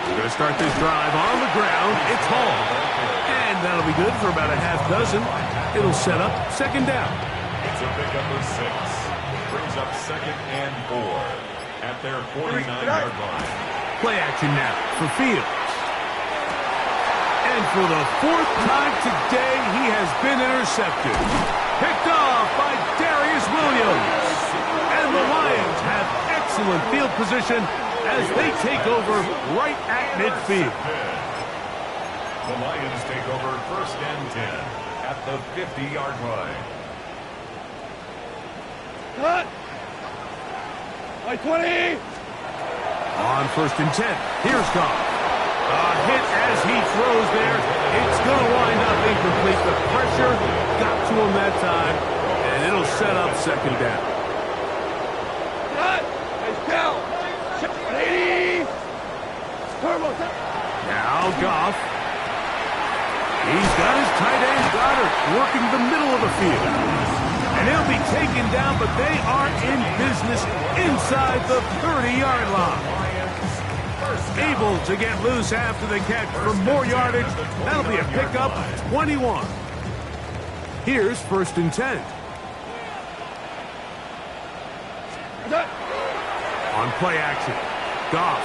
We're going to start this drive on the ground. It's Hall. And that'll be good for about a half dozen. It'll set up 2nd down.
It's a pickup of 6. Brings up 2nd and 4 at their 49-yard line.
Play action now for Fields. And for the 4th time today, he has been intercepted. Picked off by Darius Williams. And the Lions have excellent field position as they take over right at midfield.
The Lions take over 1st and 10 at the 50-yard line.
Cut. Like 20.
On 1st and 10, here's Goff. A hit as he throws there. It's going to wind up incomplete. The pressure got to him that time, and it'll set up 2nd down.
Cut. Nice count. 180. Turbo set.
Now Goff. He's got his tight end Goddard working the middle of the field. And he'll be taken down, but they are in business inside the 30-yard line. Able to get loose after the catch for more yardage. That'll be a pickup, 21. Here's 1st and 10. On play action, Goff.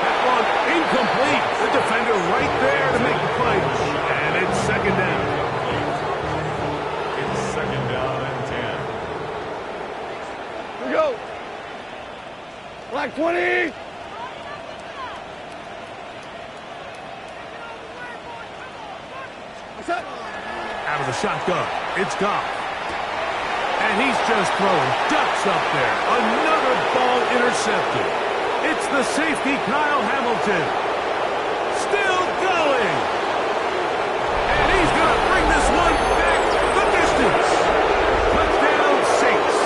That one incomplete. The defender right there to make the play. And it's 2nd down.
It's 2nd down and 10.
Here we go. Black 20. What's that?
Out of the shotgun, it's Goff. And he's just throwing ducks up there. Another ball intercepted. It's the safety, Kyle Hamilton. Still going. And he's going to bring this one back the distance. Touchdown, Saints.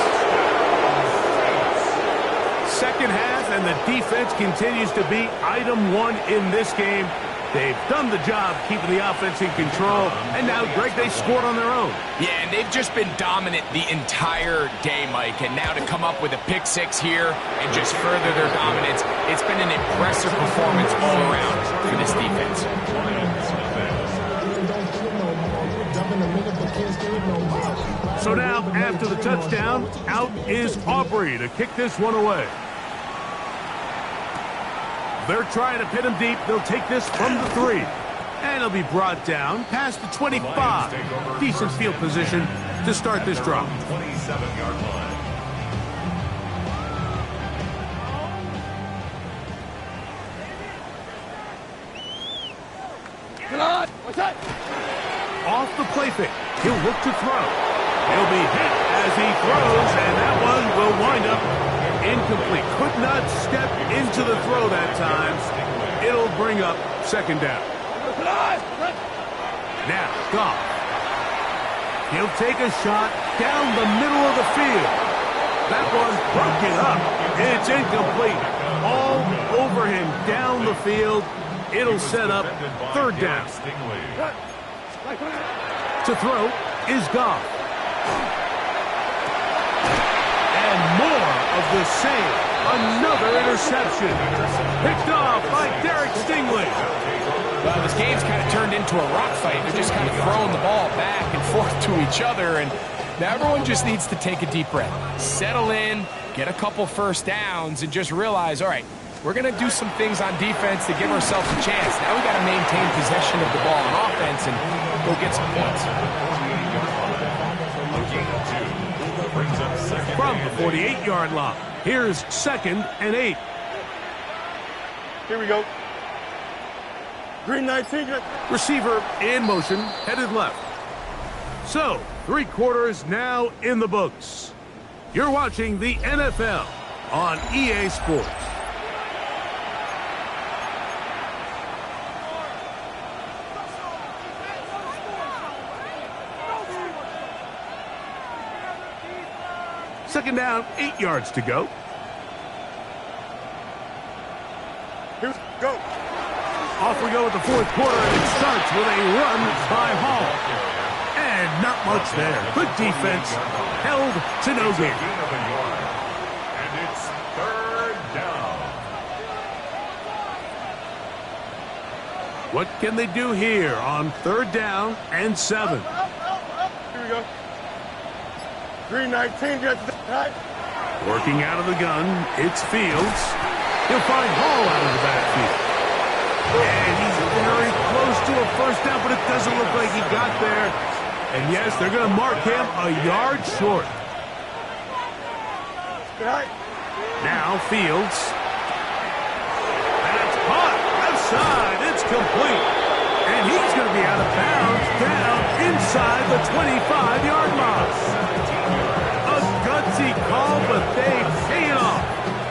Second half, and the defense continues to be item one in this game. They've done the job keeping the offense in control, and now, Greg, they scored on their own.
Yeah, and they've just been dominant the entire day, Mike, and now to come up with a pick six here and just further their dominance, it's been an impressive performance all around for this defense.
So now, after the touchdown, out is Aubrey to kick this one away. They're trying to pin him deep. They'll take this from the 3. And he'll be brought down past the 25. Decent field position to start this drive.
27-yard line.
Come on. What's that?
Off the play fake. He'll look to throw. He'll be hit as he throws, and that one will wind up incomplete. Could not step into the throw that time. It'll bring up second down. Now, Goff. He'll take a shot down the middle of the field. That one broken up. It's incomplete. All over him down the field. It'll set up third down. To throw is Goff. And more of the same. Another interception. Picked off by Derek Stingley.
Well, this game's kind of turned into a rock fight. They're just kind of throwing the ball back and forth to each other, and now everyone just needs to take a deep breath. Settle in, get a couple first downs, and just realize, all right, we're going to do some things on defense to give ourselves a chance. Now we got to maintain possession of the ball on offense and go get some points.
From the 48-yard line, here's 2nd and 8.
Here we go. Green 19.
Receiver in motion, headed left. So, 3 quarters now in the books. You're watching the NFL on EA Sports. Second down, 8 yards to go.
Here we go.
Off we go with the 4th quarter, and it starts with a run by Hall. And not much there. Good defense. Held to no gain.
And it's third down.
What can they do here on 3rd down and 7?
Here we go. Green 19. Right.
Working out of the gun, it's Fields. He'll find Hall out of the backfield. And he's very close to a first down, but it doesn't look like he got there. And yes, they're going to mark him a yard short.
Right.
Now Fields. That's caught. Left side. It's complete. And he's going to be out of bounds down inside the 25-yard mark. A gutsy call, but they pay it off.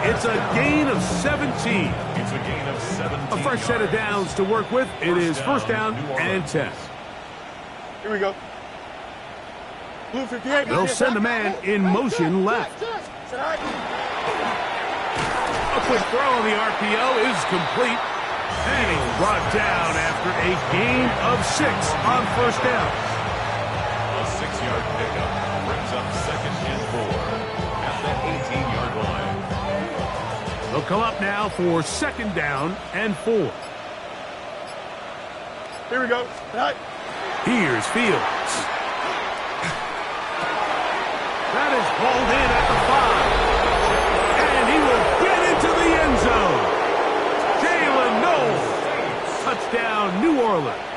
It's a gain of 17.
It's a gain of 17.
A fresh set of downs to work with. It is first down and 10.
Here we go. Blue 58.
They'll send a man in motion left. A quick throw on the RPO is complete. And he's brought down after a gain of 6 on first down.
A 6-yard pickup brings up 2nd and 4 at the 18-yard line.
They'll come up now for 2nd down and 4.
Here we go. Right.
Here's Fields. That is balled in at the 5. And he will get into the end zone. Jalen Knowles. Touchdown, New Orleans.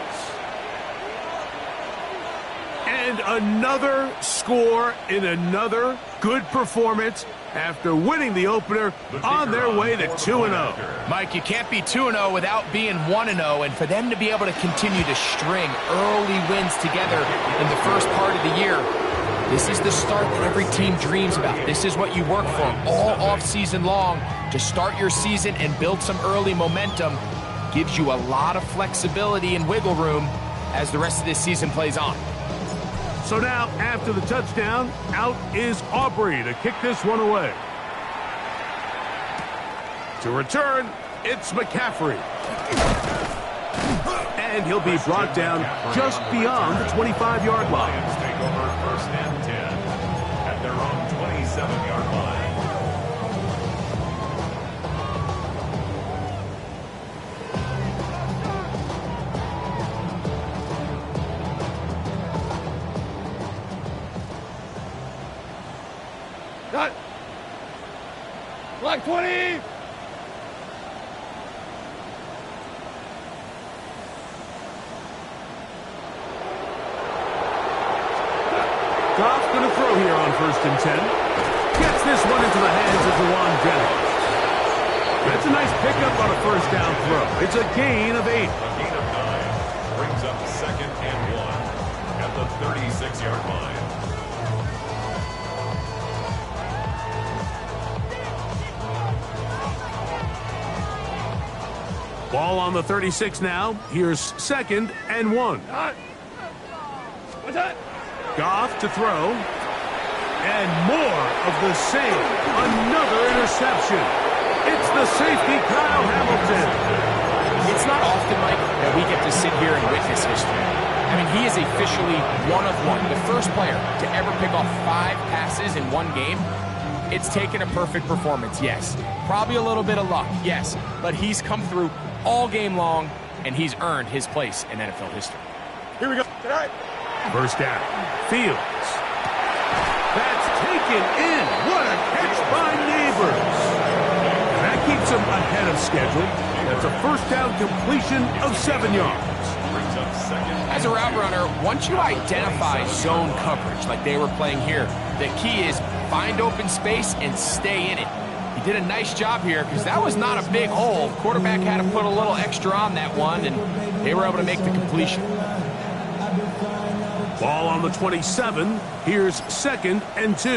And another score in another good performance after winning the opener on their way to 2-0.
Mike, you can't be 2-0 without being 1-0, and for them to be able to continue to string early wins together in the first part of the year, This is the start that every team dreams about. This is what you work for all off-season long to start your season and build some early momentum. Gives you a lot of flexibility and wiggle room as the rest of this season plays on.
So now, after the touchdown, out is Aubrey to kick this one away. To return, it's McCaffrey. And he'll be brought down just beyond the 25-yard line.
Lions take over 1st and 10 at their own 27-yard line.
Cut. Black 20.
Goff's going to throw here on 1st and 10. Gets this one into the hands of Jawan Jennings. That's a nice pickup on a 1st down throw. It's a gain of 8.
A gain of 9 brings up 2nd and 1 at the 36-yard line.
Ball on the 36 now. Here's 2nd and 1.
What's that?
Goff to throw. And more of the same. Another interception. It's the safety, Kyle Hamilton.
It's not often, Mike, that we get to sit here and witness history. I mean, he is officially one of one. The first player to ever pick off 5 passes in one game. It's taken a perfect performance, yes. Probably a little bit of luck, yes. But he's come through all game long, and he's earned his place in NFL history.
Here we go. Tonight.
1st down. Fields. That's taken in. What a catch by Neighbors. And that keeps him ahead of schedule. That's a 1st down completion of 7 yards.
Brings up 2nd.
As a route runner, once you identify zone coverage like they were playing here, the key is find open space and stay in it. He did a nice job here because that was not a big hole. Quarterback had to put a little extra on that one, and they were able to make the completion.
Ball on the 27. Here's 2nd and 2.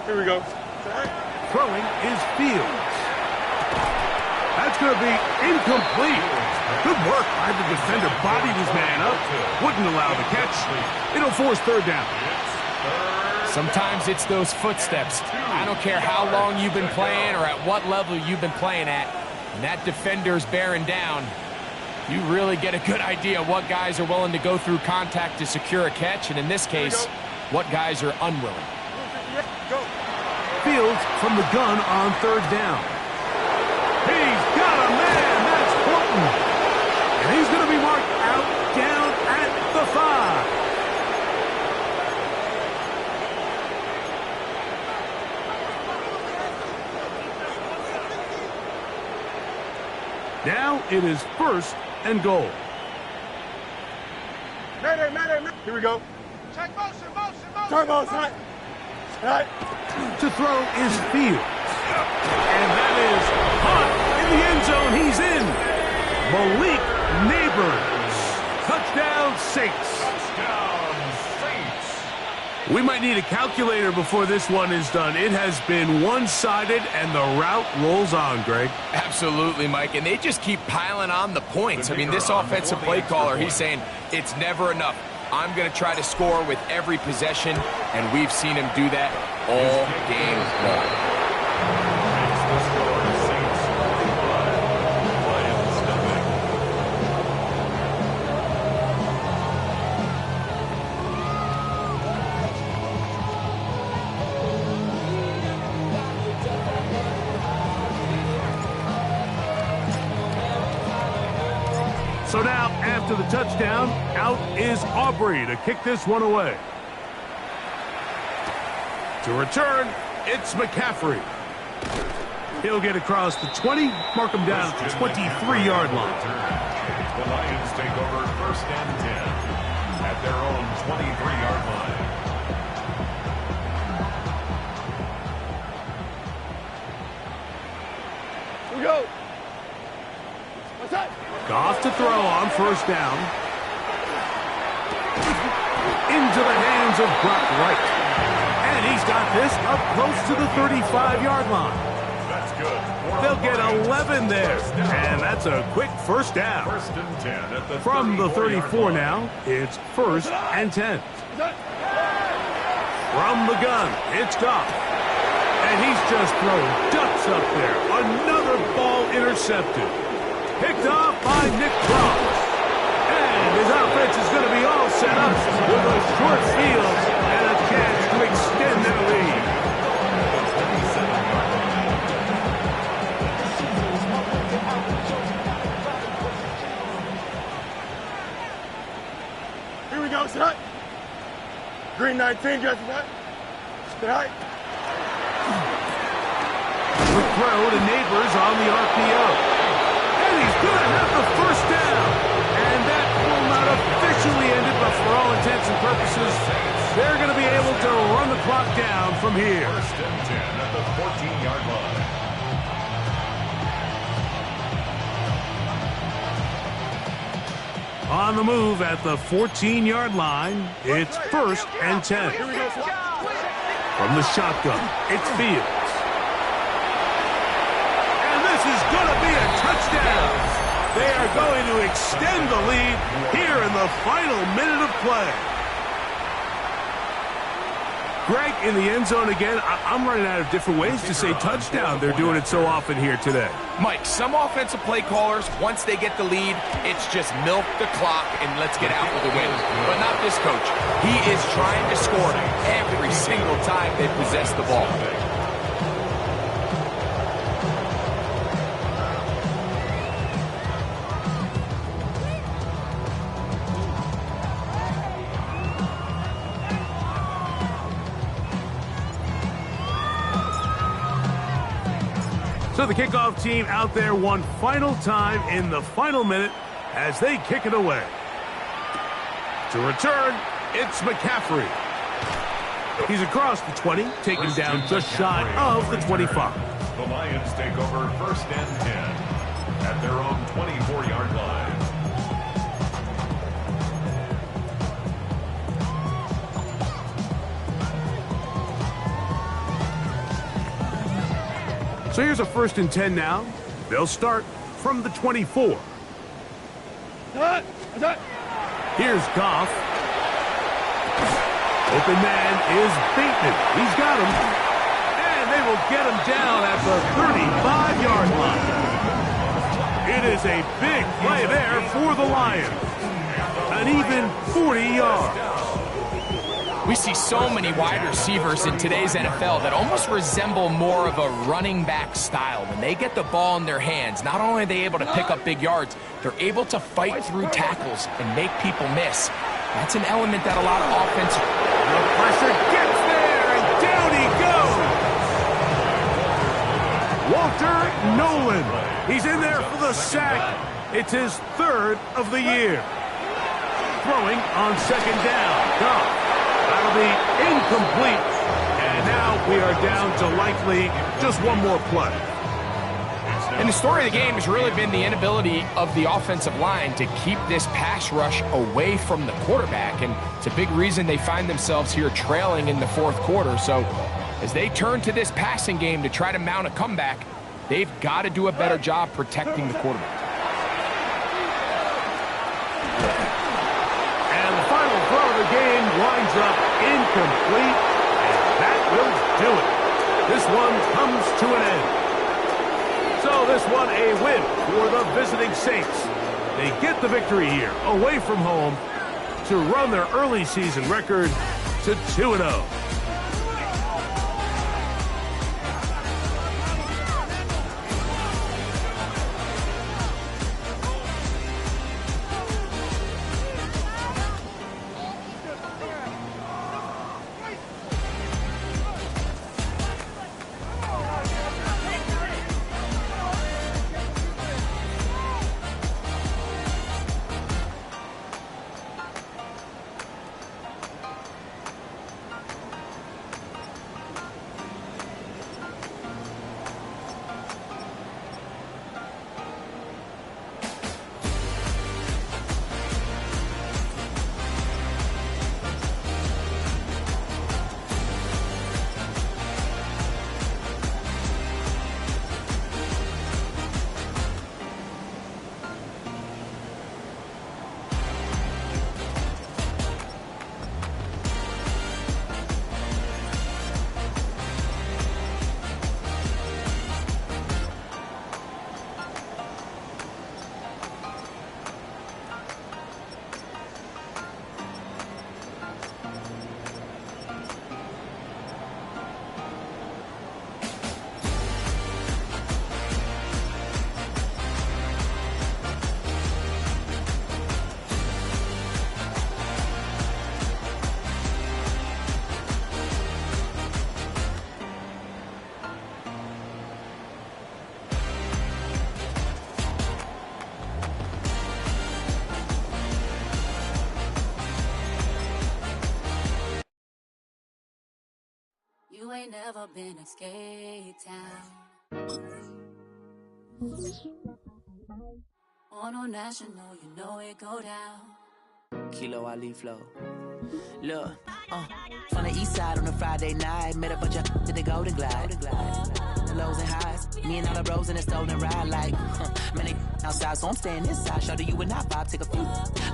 Here we go. Tonight.
Throwing is Fields. That's going to be incomplete. Good work by the defender. Bodied his man up. Wouldn't allow the catch. It'll force 3rd down.
Sometimes it's those footsteps. I don't care how long you've been playing or at what level you've been playing at. When that defender's bearing down, you really get a good idea of what guys are willing to go through contact to secure a catch, and in this case, what guys are unwilling.
Fields from the gun on 3rd down. He's got a man. That's Horton. And he's going to be marked out down at the 5. Now it is 1st and goal.
Mayday. Here we go. Check motion. Turn motion. Tonight.
To throw is Fields. And that is hot in the end zone. He's in. Malik Neighbors. Touchdown, Saints. We might need a calculator before this one is done. It has been one-sided, and the route rolls on, Greg.
Absolutely, Mike, and they just keep piling on the points. I mean, this offensive play caller, he's saying it's never enough. I'm going to try to score with every possession, and we've seen him do that all game long.
So now, after the touchdown, out is Aubrey to kick this one away. To return, it's McCaffrey. He'll get across the 20, mark him down at the 23-yard line.
The Lions take over 1st and 10 at their own 23-yard line.
Here we go. What's that?
Goff to throw on 1st down. into the hands of Brock Wright. And he's got this up close to the 35-yard line.
That's good.
They'll get 11 there, and that's a quick first down.
First and 10 at the
From the
34-yard
34
line.
now, it's first and 10. From the gun, it's Goff. And he's just throwing ducks up there. Another ball intercepted. Picked off by Nick Cross. And his offense is going to be all set up with a short field and a chance to extend their lead.
Here we go, set. Green 19, Jesse, set. Stay high.
Quick throw to Neighbors on the RPO. And he's going to have the first down. And that will not officially end it, but for all intents and purposes, they're going to be able to run the clock down from here.
First and 10 at the 14-yard line.
On the move at the 14-yard line, it's first and 10.
Here we go, set.
From the shotgun, it's Fields. And this is going to be a touchdown. They are going to extend the lead here in the final minute of play. Greg, in the end zone again, I'm running out of different ways to say touchdown. They're doing it so often here today.
Mike, some offensive play callers, once they get the lead, it's just milk the clock and let's get out with a win. But not this coach. He is trying to score every single time they possess the ball.
So the kickoff team out there one final time in the final minute as they kick it away. To return, it's McCaffrey. He's across the 20, taken down just shy of the 25.
The Lions take over first and 10 at their own 24-yard line.
So here's a first and 10 now. They'll start from the 24. Here's Goff. Open man is Bateman. He's got him. And they will get him down at the 35-yard line. It is a big play there for the Lions. An even 40 yards.
We see so many wide receivers in today's NFL that almost resemble more of a running back style. When they get the ball in their hands, not only are they able to pick up big yards, they're able to fight through tackles and make people miss. That's an element that a lot of offense...
The pressure gets there, and down he goes. Walter Nolan. He's in there for the sack. It's his third of the year. Throwing on second down. Goff. That'll be incomplete. And now we are down to likely just one more play.
And the story of the game has really been the inability of the offensive line to keep this pass rush away from the quarterback. And it's a big reason they find themselves here trailing in the fourth quarter. So as they turn to this passing game to try to mount a comeback, they've got to do a better job protecting the quarterback.
The game winds up incomplete, and that will do it. This one comes to an end. So this one a win for the visiting Saints. They get the victory here, away from home, to run their early season record to 2-0.
You ain't never been to Skate Town. On a national, you know it go down.
Kilo Ali Flow. Look, from the east side on a Friday night, met a bunch of to the Golden Glide. The lows and highs, me and all the bros in the stolen ride like, man, they outside, so I'm staying inside. Show you and I vibe, take a few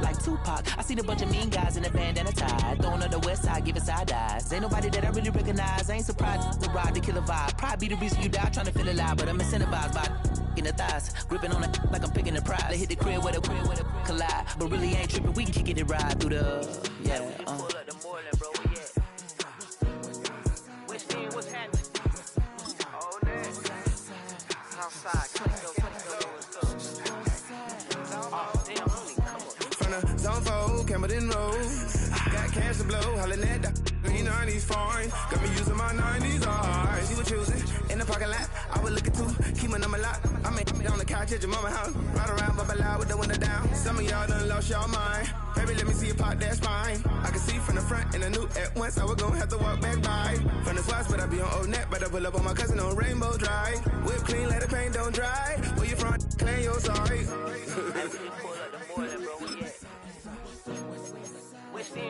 like Tupac. I seen a bunch of mean guys in a band and a tie, throwing up the west side, giving side eyes. Ain't nobody that I really recognize. I ain't surprised to ride the killer vibe. Probably be the reason you die, trying to feel alive, but I'm incentivized by in the thighs, gripping on it like I'm picking the prize. They hit the crib with a collide, but really ain't tripping. We can kick it and ride through the
pull up the Moreland, bro. Where you at? What's happening? All that. Southside, Clinko, what's up? Oh, damn, homie, come on.
From the zone 4, Campbellton Road. Got cash to blow, hollin' at the 90s foreign. Got me using my 90s, alright. She was choosing in the parking lot. I was looking too, keep my number locked. I make on the couch at your mama house. Ride around, bubble loud with the window down. Some of y'all done lost y'all mind. Baby, let me see you pop that spine. I can see from the front and I knew at once I was gonna have to walk back by. From the spots, but I be on Old Neck. But I pull up on my cousin on Rainbow Drive. Whip clean, let the paint don't dry. Where you from? Claim your sorry.
Pull up the Moreland, bro. Where you at?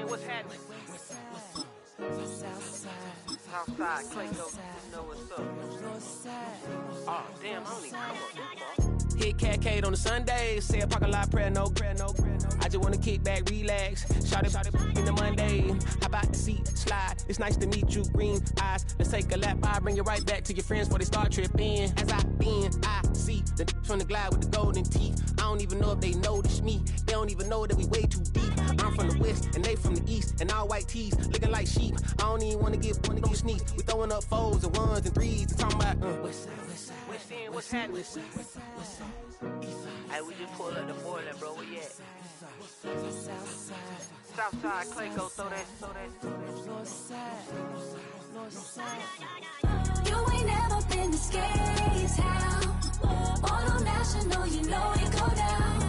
What's happening? Southside, Clinko, you know what's up. Oh, damn, homie, come on.
hit Cat on the Sundays. Say a parking lot prayer, no. I just wanna kick back, relax. Shout it in the Monday. How about the seat slide? It's nice to meet you, green eyes. Let's take a lap by, bring you right back to your friends before they start tripping. As I see the from the glide with the golden teeth. I don't even know if they notice me. They don't even know that we way too deep. I'm from the west and they from the east, and all white tees looking like sheep. I don't even wanna go sneak. We throwing up fours and ones and threes. And talking about
West End, what's happening? Hey, we just pulled up the Moreland, bro. Where you at? Southside, Clayco, throw that.
You ain't never been to Skate Town. On national, you know it go down.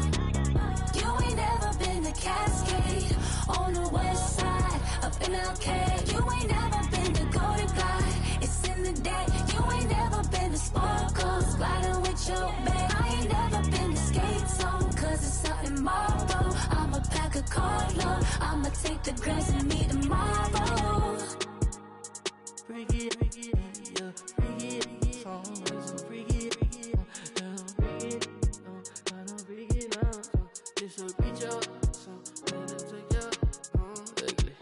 You ain't never been to Cascade. On the west side, up in Arcade. You ain't never been to Golden Glide. It's in the day. You ain't never been to Sparkles. Gliding with your babe. I ain't never been to Skate Zone, cause it's out in Marlboro. I'ma pack a carload. I'ma take the grass and meet tomorrow.
Bring it, yeah, bring it, so bring it, bring it now. This will reach out, so let it take you. Ugly.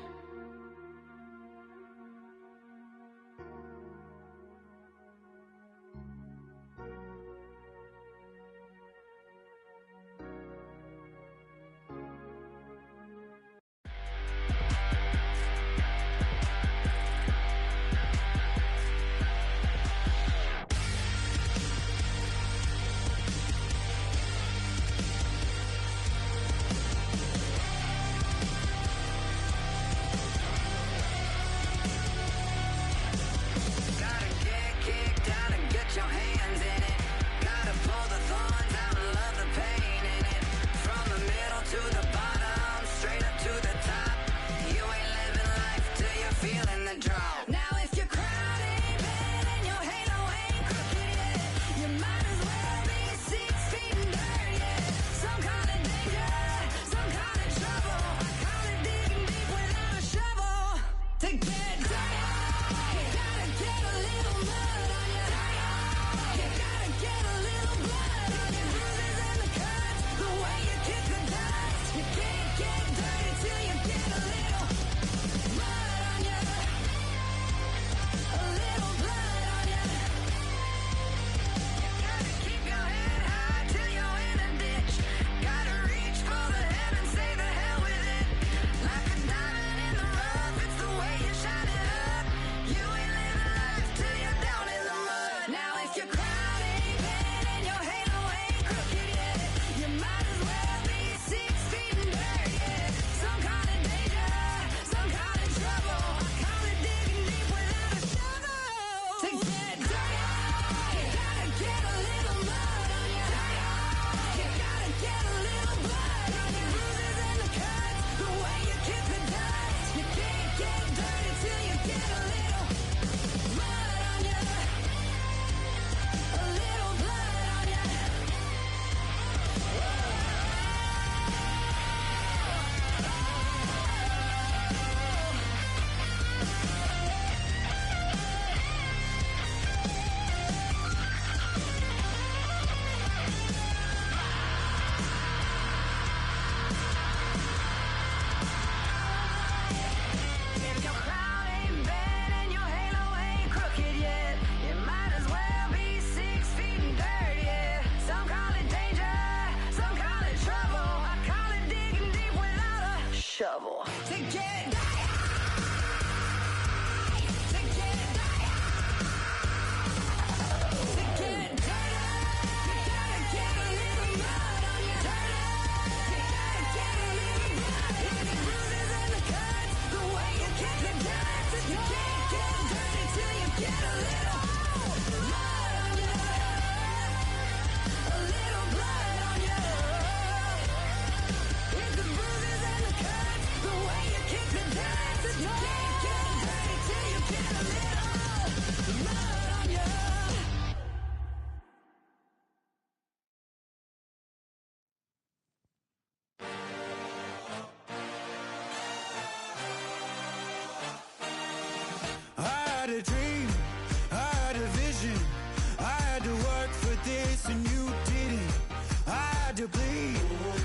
to bleed,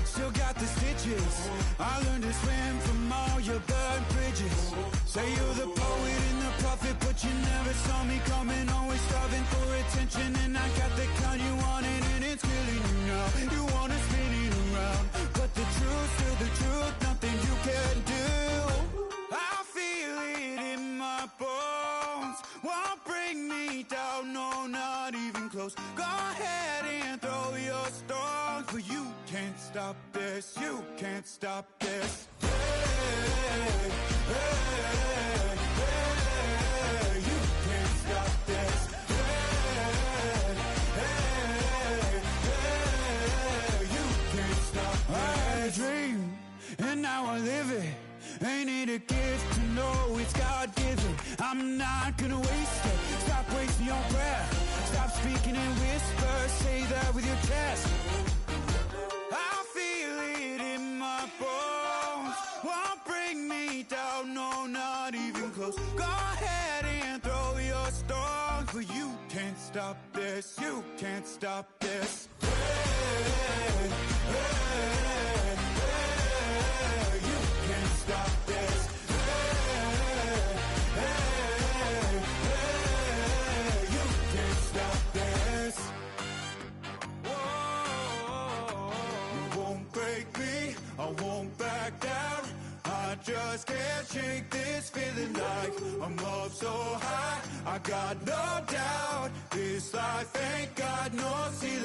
still got the stitches. I learned to swim from all your burnt bridges. Say you're the poet and the prophet, but you never saw me coming. Always starving for attention, and I got the kind you wanted, and it's killing you now. You wanna spin it around, but the truth's still the truth, nothing you can do. I feel it in my bones, won't bring me down, no, not even close. Go ahead and throw your stones, but you can't stop this, you can't stop this. Hey, hey, hey, you can't stop this. Hey, hey, hey, you can't stop this. I had a dream, and now I live it. Ain't it a gift to know it's God-given? I'm not gonna waste it. Stop wasting your breath. Stop speaking in whispers. Say that with your chest. I feel it in my bones, won't bring me down, no, not even close. Go ahead and throw your stones, but you can't stop this, you can't stop this. Hey, hey, hey, you can't stop this. Hey, hey, hey, you can't stop this. Whoa, you won't break me, I won't back down. I just can't shake this feeling like I'm up so high. I got no doubt, this life ain't got no ceiling.